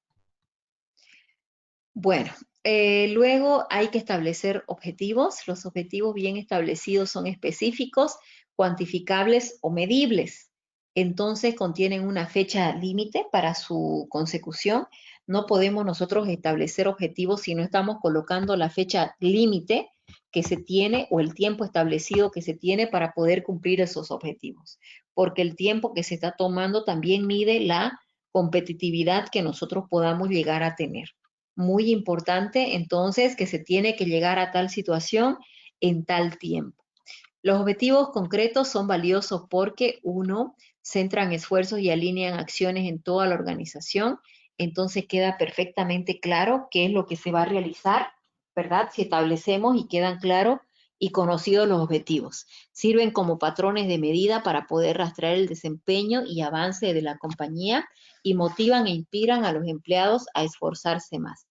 Bueno, luego hay que establecer objetivos. Los objetivos bien establecidos son específicos, cuantificables o medibles. Entonces contienen una fecha límite para su consecución. No podemos nosotros establecer objetivos si no estamos colocando la fecha límite que se tiene o el tiempo establecido que se tiene para poder cumplir esos objetivos, porque el tiempo que se está tomando también mide la competitividad que nosotros podamos llegar a tener. Muy importante, entonces, que se tiene que llegar a tal situación en tal tiempo. Los objetivos concretos son valiosos porque, uno, centran esfuerzos y alinean acciones en toda la organización. Entonces queda perfectamente claro qué es lo que se va a realizar, ¿verdad? Si establecemos y quedan claros y conocidos los objetivos. Sirven como patrones de medida para poder rastrear el desempeño y avance de la compañía y motivan e inspiran a los empleados a esforzarse más.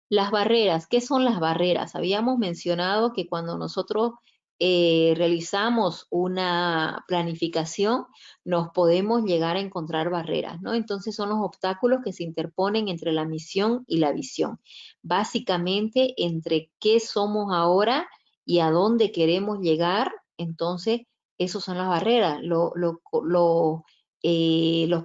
Las barreras, ¿qué son las barreras? Habíamos mencionado que cuando nosotros realizamos una planificación, nos podemos llegar a encontrar barreras, ¿no? Entonces son los obstáculos que se interponen entre la misión y la visión. Básicamente, entre qué somos ahora y a dónde queremos llegar, entonces, esos son las barreras, los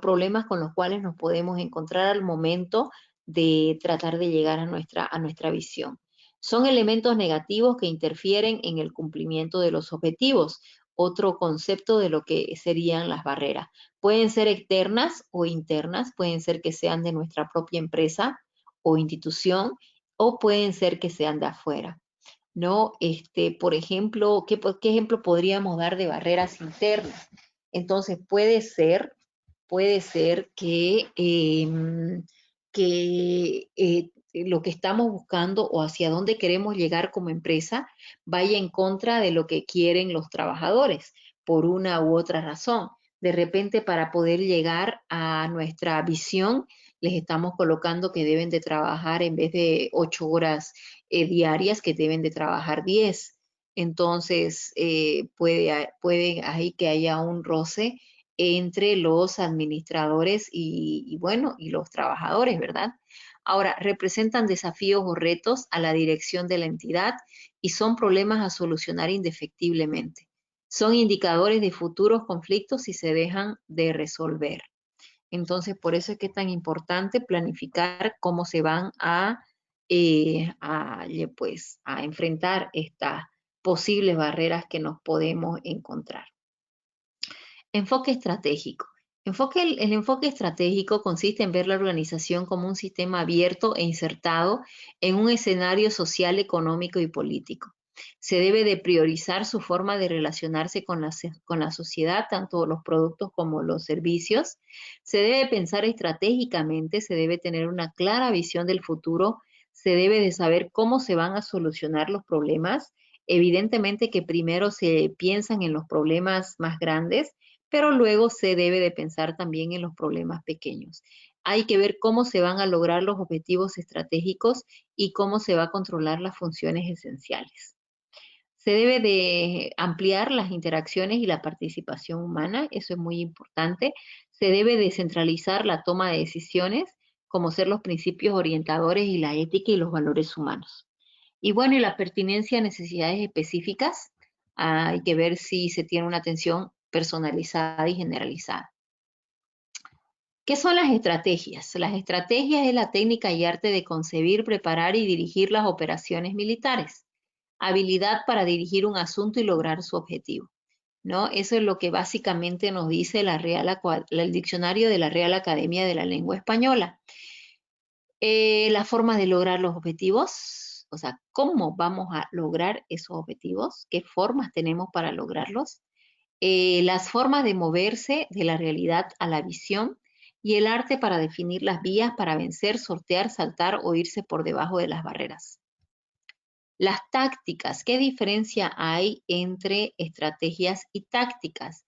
problemas con los cuales nos podemos encontrar al momento de tratar de llegar a nuestra visión. Son elementos negativos que interfieren en el cumplimiento de los objetivos. Otro concepto de lo que serían las barreras. Pueden ser externas o internas, pueden ser que sean de nuestra propia empresa o institución, o pueden ser que sean de afuera, ¿no? Por ejemplo, ¿qué ejemplo podríamos dar de barreras internas? Entonces, puede ser que lo que estamos buscando o hacia dónde queremos llegar como empresa vaya en contra de lo que quieren los trabajadores por una u otra razón. De repente, para poder llegar a nuestra visión, les estamos colocando que deben de trabajar en vez de 8 horas diarias, que deben de trabajar 10. Entonces, puede ahí que haya un roce entre los administradores bueno, y los trabajadores, ¿verdad? Ahora, representan desafíos o retos a la dirección de la entidad y son problemas a solucionar indefectiblemente. Son indicadores de futuros conflictos si se dejan de resolver. Entonces, por eso es que es tan importante planificar cómo se van pues, a enfrentar estas posibles barreras que nos podemos encontrar. Enfoque estratégico. El enfoque estratégico consiste en ver la organización como un sistema abierto e insertado en un escenario social, económico y político. Se debe de priorizar su forma de relacionarse con la sociedad, tanto los productos como los servicios. Se debe pensar estratégicamente, se debe tener una clara visión del futuro, se debe de saber cómo se van a solucionar los problemas. Evidentemente que primero se piensan en los problemas más grandes, pero luego se debe de pensar también en los problemas pequeños. Hay que ver cómo se van a lograr los objetivos estratégicos y cómo se va a controlar las funciones esenciales. Se debe de ampliar las interacciones y la participación humana, eso es muy importante. Se debe descentralizar la toma de decisiones, como ser los principios orientadores y la ética y los valores humanos. Y bueno, y la pertinencia a necesidades específicas, hay que ver si se tiene una atención personalizada y generalizada. ¿Qué son las estrategias? Las estrategias es la técnica y arte de concebir, preparar y dirigir las operaciones militares. Habilidad para dirigir un asunto y lograr su objetivo, ¿no? Eso es lo que básicamente nos dice el diccionario de la Real Academia de la Lengua Española. La forma de lograr los objetivos, o sea, cómo vamos a lograr esos objetivos, qué formas tenemos para lograrlos, las formas de moverse de la realidad a la visión y el arte para definir las vías para vencer, sortear, saltar o irse por debajo de las barreras. Las tácticas, ¿qué diferencia hay entre estrategias y tácticas?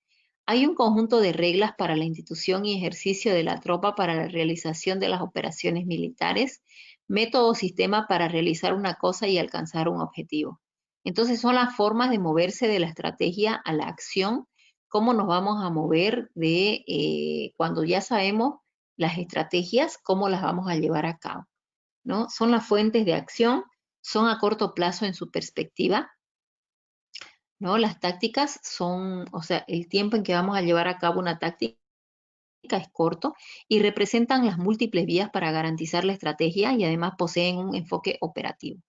Hay un conjunto de reglas para la institución y ejercicio de la tropa para la realización de las operaciones militares, método o sistema para realizar una cosa y alcanzar un objetivo. Entonces son las formas de moverse de la estrategia a la acción, cómo nos vamos a mover de cuando ya sabemos las estrategias, cómo las vamos a llevar a cabo, ¿no? Son las fuentes de acción, son a corto plazo en su perspectiva, ¿no? Las tácticas son, o sea, el tiempo en que vamos a llevar a cabo una táctica es corto y representan las múltiples vías para garantizar la estrategia y además poseen un enfoque operativo.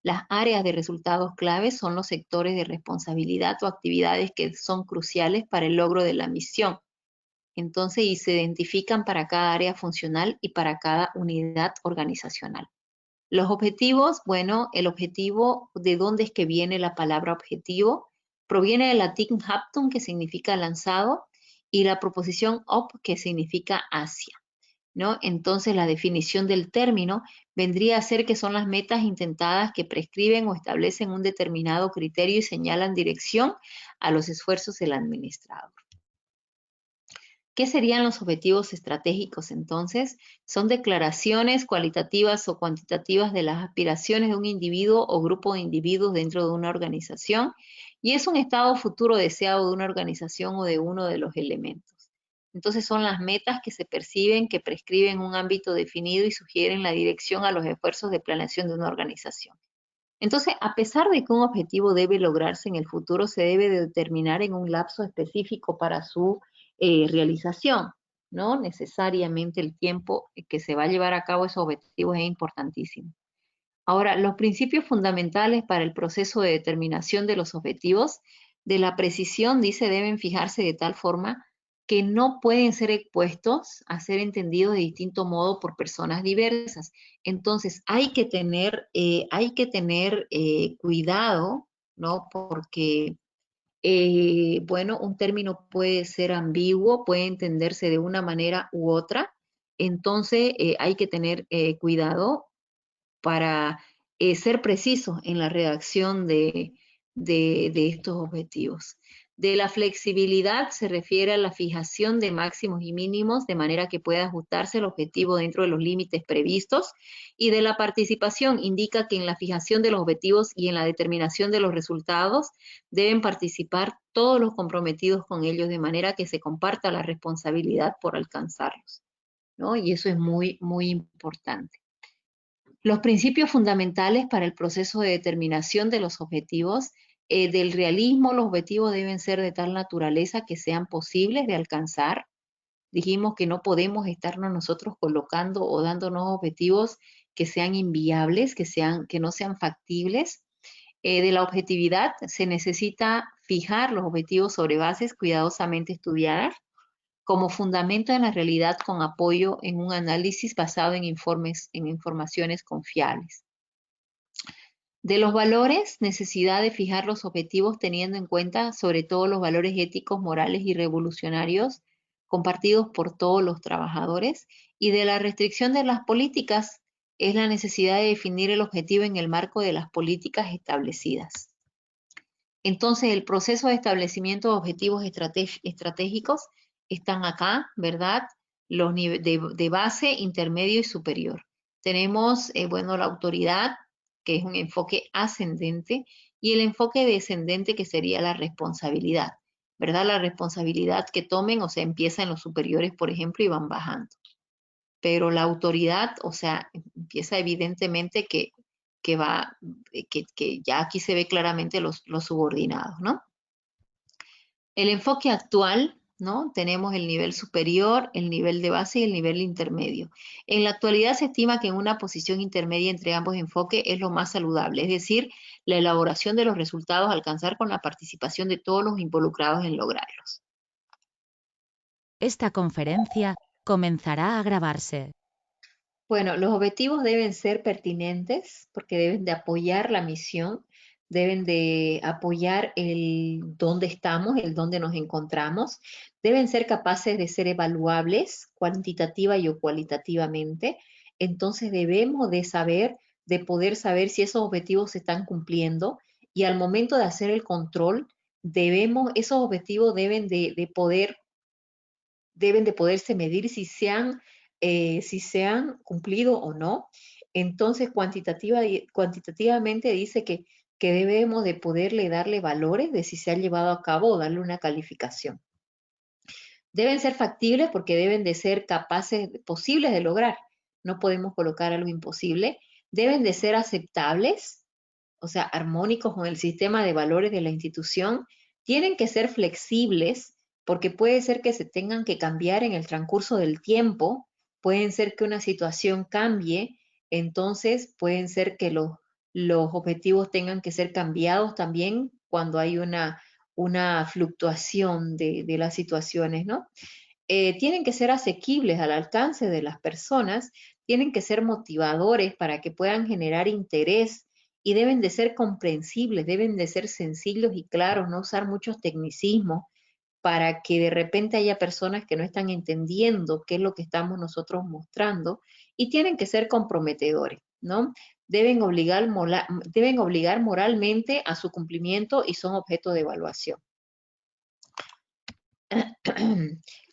Las áreas de resultados claves son los sectores de responsabilidad o actividades que son cruciales para el logro de la misión. Entonces, y se identifican para cada área funcional y para cada unidad organizacional. Los objetivos, bueno, el objetivo, ¿de dónde es que viene la palabra objetivo? Proviene del latín haptum, que significa lanzado, y la proposición op, que significa hacia, ¿no? Entonces, la definición del término vendría a ser que son las metas intentadas que prescriben o establecen un determinado criterio y señalan dirección a los esfuerzos del administrador. ¿Qué serían los objetivos estratégicos entonces? Son declaraciones cualitativas o cuantitativas de las aspiraciones de un individuo o grupo de individuos dentro de una organización y es un estado futuro deseado de una organización o de uno de los elementos. Entonces son las metas que se perciben, que prescriben un ámbito definido y sugieren la dirección a los esfuerzos de planeación de una organización. Entonces, a pesar de que un objetivo debe lograrse en el futuro, se debe de determinar en un lapso específico para su realización, ¿no? Necesariamente el tiempo que se va a llevar a cabo esos objetivos es importantísimo. Ahora, los principios fundamentales para el proceso de determinación de los objetivos de la precisión, dice, deben fijarse de tal forma que no pueden ser expuestos a ser entendidos de distinto modo por personas diversas. Entonces, hay que tener cuidado, ¿no? Porque, bueno, un término puede ser ambiguo, puede entenderse de una manera u otra. Entonces, hay que tener cuidado para ser preciso en la redacción de estos objetivos. De la flexibilidad se refiere a la fijación de máximos y mínimos de manera que pueda ajustarse el objetivo dentro de los límites previstos. Y de la participación indica que en la fijación de los objetivos y en la determinación de los resultados deben participar todos los comprometidos con ellos de manera que se comparta la responsabilidad por alcanzarlos, ¿no? Y eso es muy, muy importante. Los principios fundamentales para el proceso de determinación de los objetivos del realismo, los objetivos deben ser de tal naturaleza que sean posibles de alcanzar. Dijimos que no podemos estarnos nosotros colocando o dándonos objetivos que sean inviables, que no sean factibles. De la objetividad se necesita fijar los objetivos sobre bases cuidadosamente estudiadas como fundamento en la realidad con apoyo en un análisis basado en informaciones confiables. De los valores, necesidad de fijar los objetivos teniendo en cuenta sobre todo los valores éticos, morales y revolucionarios compartidos por todos los trabajadores. Y de la restricción de las políticas es la necesidad de definir el objetivo en el marco de las políticas establecidas. Entonces, el proceso de establecimiento de objetivos estratégicos están acá, ¿verdad? Los de base, intermedio y superior. Tenemos, bueno, la autoridad, que es un enfoque ascendente, y el enfoque descendente, que sería la responsabilidad, ¿verdad? La responsabilidad que tomen, o sea, empieza en los superiores, por ejemplo, y van bajando. Pero la autoridad, o sea, empieza evidentemente que ya aquí se ve claramente los subordinados, ¿no? El enfoque actual, ¿no? Tenemos el nivel superior, el nivel de base y el nivel intermedio. En la actualidad se estima que en una posición intermedia entre ambos enfoques es lo más saludable, es decir, la elaboración de los resultados a alcanzar con la participación de todos los involucrados en lograrlos. Esta conferencia comenzará a grabarse. Bueno, los objetivos deben ser pertinentes porque deben de apoyar la misión, deben de apoyar el dónde estamos, el dónde nos encontramos, deben ser capaces de ser evaluables cuantitativa y o cualitativamente. Entonces debemos de saber, de poder saber si esos objetivos se están cumpliendo y al momento de hacer el control, esos objetivos deben de poderse medir si se han cumplido o no. Entonces, cuantitativamente dice que debemos de poderle darle valores de si se ha llevado a cabo o darle una calificación. Deben ser factibles porque deben de ser posibles de lograr. No podemos colocar algo imposible. Deben de ser aceptables, o sea, armónicos con el sistema de valores de la institución. Tienen que ser flexibles porque puede ser que se tengan que cambiar en el transcurso del tiempo, pueden ser que una situación cambie, entonces pueden ser que los objetivos tengan que ser cambiados también cuando hay una fluctuación de las situaciones, ¿no? Tienen que ser asequibles al alcance de las personas, tienen que ser motivadores para que puedan generar interés y deben de ser comprensibles, deben de ser sencillos y claros, no usar muchos tecnicismos para que de repente haya personas que no están entendiendo qué es lo que estamos nosotros mostrando y tienen que ser comprometedores, ¿no? Deben obligar moralmente a su cumplimiento y son objeto de evaluación.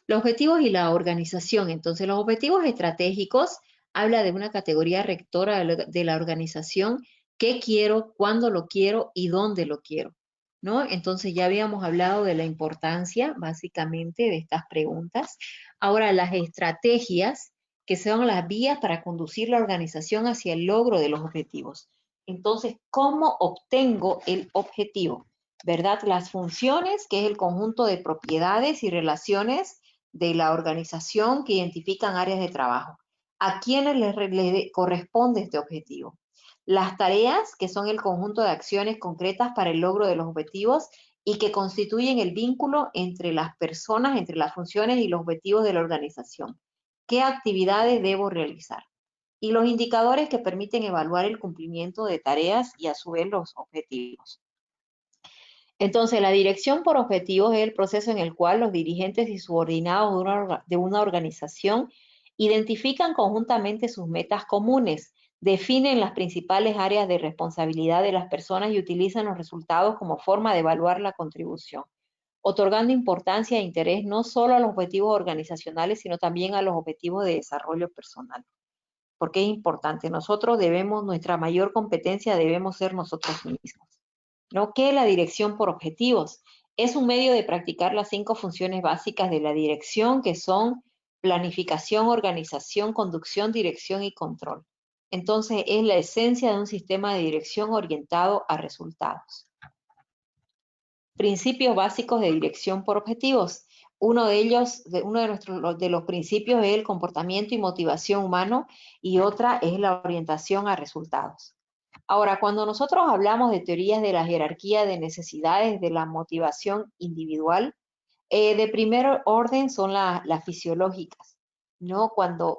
Los objetivos y la organización. Entonces, los objetivos estratégicos habla de una categoría rectora de la organización, qué quiero, cuándo lo quiero y dónde lo quiero, ¿no? Entonces, ya habíamos hablado de la importancia, básicamente, de estas preguntas. Ahora, las estrategias, que son las vías para conducir la organización hacia el logro de los objetivos. Entonces, ¿cómo obtengo el objetivo? ¿Verdad? Las funciones, que es el conjunto de propiedades y relaciones de la organización que identifican áreas de trabajo. ¿A quiénes les corresponde este objetivo? Las tareas, que son el conjunto de acciones concretas para el logro de los objetivos y que constituyen el vínculo entre las personas, entre las funciones y los objetivos de la organización. ¿Qué actividades debo realizar? Y los indicadores que permiten evaluar el cumplimiento de tareas y a su vez los objetivos. Entonces, la dirección por objetivos es el proceso en el cual los dirigentes y subordinados de una organización identifican conjuntamente sus metas comunes, definen las principales áreas de responsabilidad de las personas y utilizan los resultados como forma de evaluar la contribución, otorgando importancia e interés no solo a los objetivos organizacionales, sino también a los objetivos de desarrollo personal. Porque es importante, nuestra mayor competencia debemos ser nosotros mismos. ¿No? ¿Qué es la dirección por objetivos? Es un medio de practicar las 5 funciones básicas de la dirección, que son planificación, organización, conducción, dirección y control. Entonces, es la esencia de un sistema de dirección orientado a resultados. Principios básicos de dirección por objetivos. Uno de los principios es el comportamiento y motivación humano y otra es la orientación a resultados. Ahora, cuando nosotros hablamos de teorías de la jerarquía de necesidades de la motivación individual, de primer orden son las fisiológicas, ¿no?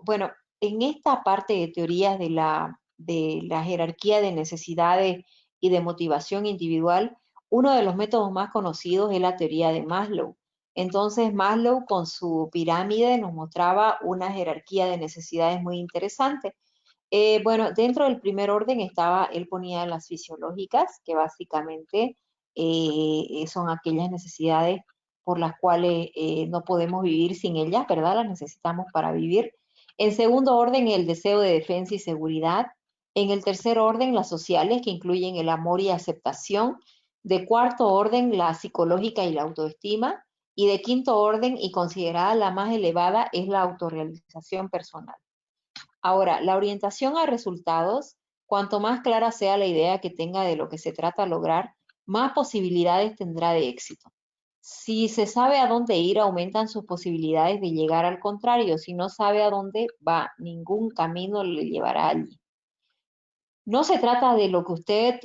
Bueno, en esta parte de teorías de la jerarquía de necesidades y de motivación individual, uno de los métodos más conocidos es la teoría de Maslow. Entonces, Maslow con su pirámide nos mostraba una jerarquía de necesidades muy interesante. Bueno, dentro del primer orden él ponía las fisiológicas, que básicamente son aquellas necesidades por las cuales no podemos vivir sin ellas, ¿verdad? Las necesitamos para vivir. En segundo orden, el deseo de defensa y seguridad. En el tercer orden, las sociales, que incluyen el amor y aceptación. De cuarto orden, la psicológica y la autoestima. Y de quinto orden, y considerada la más elevada, es la autorrealización personal. Ahora, la orientación a resultados, cuanto más clara sea la idea que tenga de lo que se trata de lograr, más posibilidades tendrá de éxito. Si se sabe a dónde ir, aumentan sus posibilidades de llegar al contrario. Si no sabe a dónde va, ningún camino le llevará allí. No se trata de lo que usted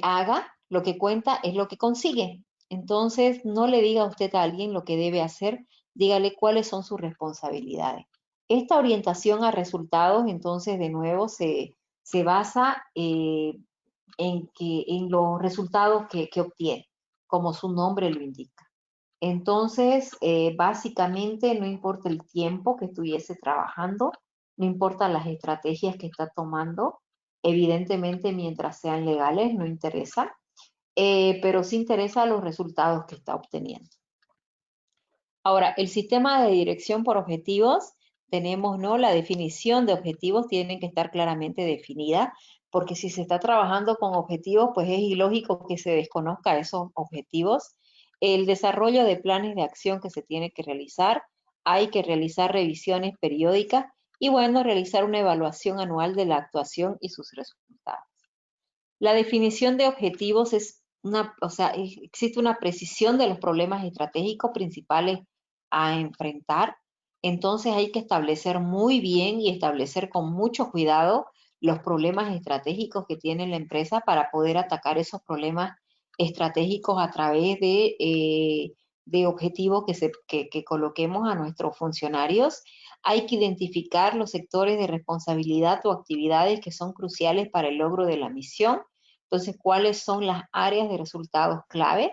haga, lo que cuenta es lo que consigue. Entonces, no le diga usted a alguien lo que debe hacer, dígale cuáles son sus responsabilidades. Esta orientación a resultados, entonces, de nuevo, se basa en los resultados que obtiene, como su nombre lo indica. Entonces, básicamente, no importa el tiempo que estuviese trabajando, no importa las estrategias que está tomando, evidentemente mientras sean legales no interesa, pero sí interesa los resultados que está obteniendo. Ahora, el sistema de dirección por objetivos, tenemos, ¿no? La definición de objetivos tiene que estar claramente definida, porque si se está trabajando con objetivos, pues es ilógico que se desconozca esos objetivos. El desarrollo de planes de acción que se tiene que realizar, hay que realizar revisiones periódicas y, bueno, realizar una evaluación anual de la actuación y sus resultados. La definición de objetivos es existe una precisión de los problemas estratégicos principales a enfrentar. Entonces hay que establecer muy bien y establecer con mucho cuidado los problemas estratégicos que tiene la empresa para poder atacar esos problemas estratégicos a través de objetivos que coloquemos a nuestros funcionarios. Hay que identificar los sectores de responsabilidad o actividades que son cruciales para el logro de la misión. Entonces, ¿cuáles son las áreas de resultados clave?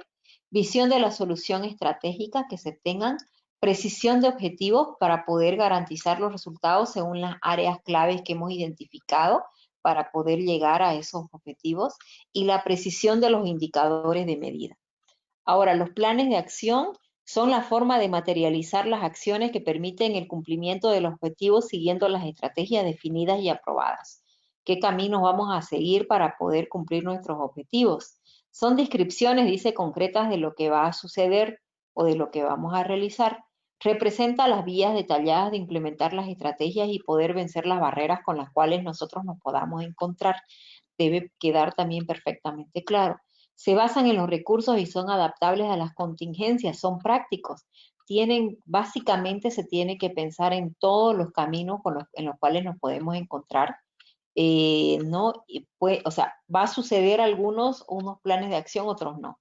Visión de la solución estratégica que se tengan, precisión de objetivos para poder garantizar los resultados según las áreas claves que hemos identificado para poder llegar a esos objetivos y la precisión de los indicadores de medida. Ahora, los planes de acción son la forma de materializar las acciones que permiten el cumplimiento de los objetivos siguiendo las estrategias definidas y aprobadas. ¿Qué caminos vamos a seguir para poder cumplir nuestros objetivos? Son descripciones, dice, concretas de lo que va a suceder o de lo que vamos a realizar. Representa las vías detalladas de implementar las estrategias y poder vencer las barreras con las cuales nosotros nos podamos encontrar. Debe quedar también perfectamente claro. Se basan en los recursos y son adaptables a las contingencias, son prácticos. Básicamente se tiene que pensar en todos los caminos en los cuales nos podemos encontrar, ¿no? Va a suceder unos planes de acción, otros no.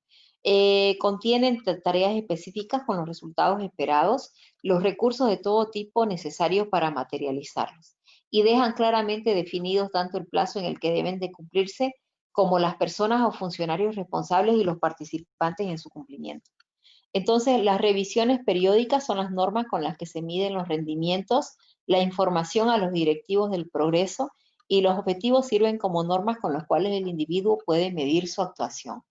Contienen tareas específicas con los resultados esperados, los recursos de todo tipo necesarios para materializarlos y dejan claramente definidos tanto el plazo en el que deben de cumplirse como las personas o funcionarios responsables y los participantes en su cumplimiento. Entonces, las revisiones periódicas son las normas con las que se miden los rendimientos, la información a los directivos del progreso y los objetivos sirven como normas con las cuales el individuo puede medir su actuación.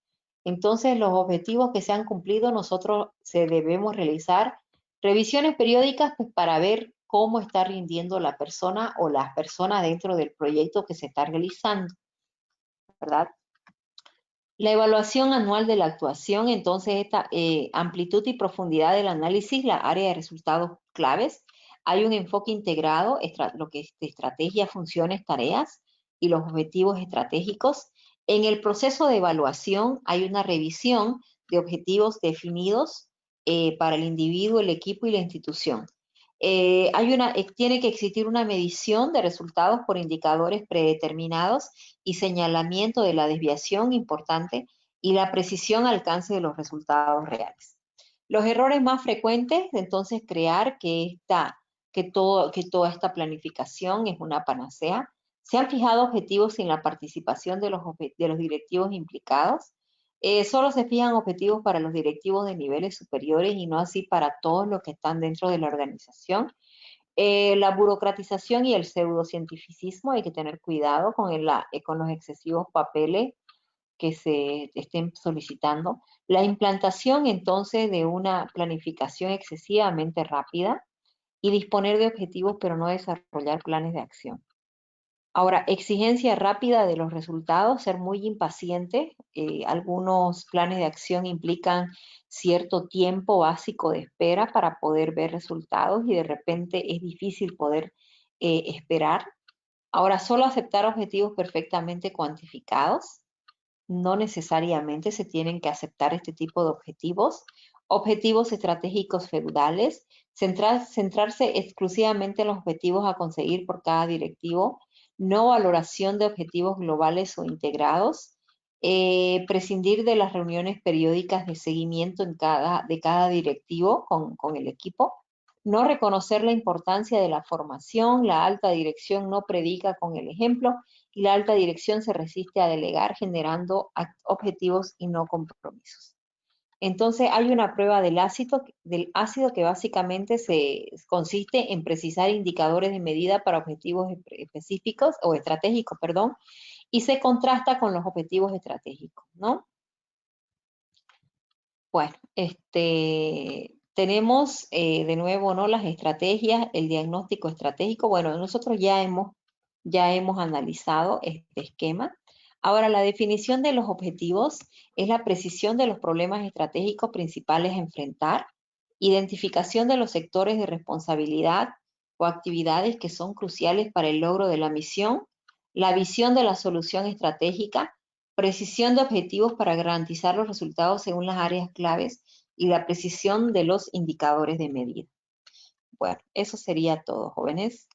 Entonces, los objetivos que se han cumplido, nosotros debemos realizar revisiones periódicas pues, para ver cómo está rindiendo la persona o las personas dentro del proyecto que se está realizando, ¿verdad? La evaluación anual de la actuación, entonces esta amplitud y profundidad del análisis, la área de resultados claves, hay un enfoque integrado, lo que es de estrategia, funciones, tareas y los objetivos estratégicos. En el proceso de evaluación hay una revisión de objetivos definidos para el individuo, el equipo y la institución. Tiene que existir una medición de resultados por indicadores predeterminados y señalamiento de la desviación importante y la precisión alcance de los resultados reales. Los errores más frecuentes, entonces, crear que toda esta planificación es una panacea. Se han fijado objetivos sin la participación de los directivos implicados. Solo se fijan objetivos para los directivos de niveles superiores y no así para todos los que están dentro de la organización. La burocratización y el pseudocientificismo, hay que tener cuidado con los excesivos papeles que se estén solicitando. La implantación entonces de una planificación excesivamente rápida y disponer de objetivos pero no desarrollar planes de acción. Ahora, exigencia rápida de los resultados, ser muy impaciente. Algunos planes de acción implican cierto tiempo básico de espera para poder ver resultados y de repente es difícil poder esperar. Ahora, solo aceptar objetivos perfectamente cuantificados. No necesariamente se tienen que aceptar este tipo de objetivos. Objetivos estratégicos feudales, centrarse exclusivamente en los objetivos a conseguir por cada directivo, no valoración de objetivos globales o integrados, prescindir de las reuniones periódicas de seguimiento de cada directivo con el equipo, no reconocer la importancia de la formación, la alta dirección no predica con el ejemplo, y la alta dirección se resiste a delegar generando objetivos y no compromisos. Entonces hay una prueba del ácido que básicamente consiste en precisar indicadores de medida para objetivos específicos o estratégicos, perdón, y se contrasta con los objetivos estratégicos, ¿no? Bueno, tenemos de nuevo, ¿no? Las estrategias, el diagnóstico estratégico. Bueno, nosotros ya hemos analizado este esquema. Ahora, la definición de los objetivos es la precisión de los problemas estratégicos principales a enfrentar, identificación de los sectores de responsabilidad o actividades que son cruciales para el logro de la misión, la visión de la solución estratégica, precisión de objetivos para garantizar los resultados según las áreas claves y la precisión de los indicadores de medida. Bueno, eso sería todo, jóvenes.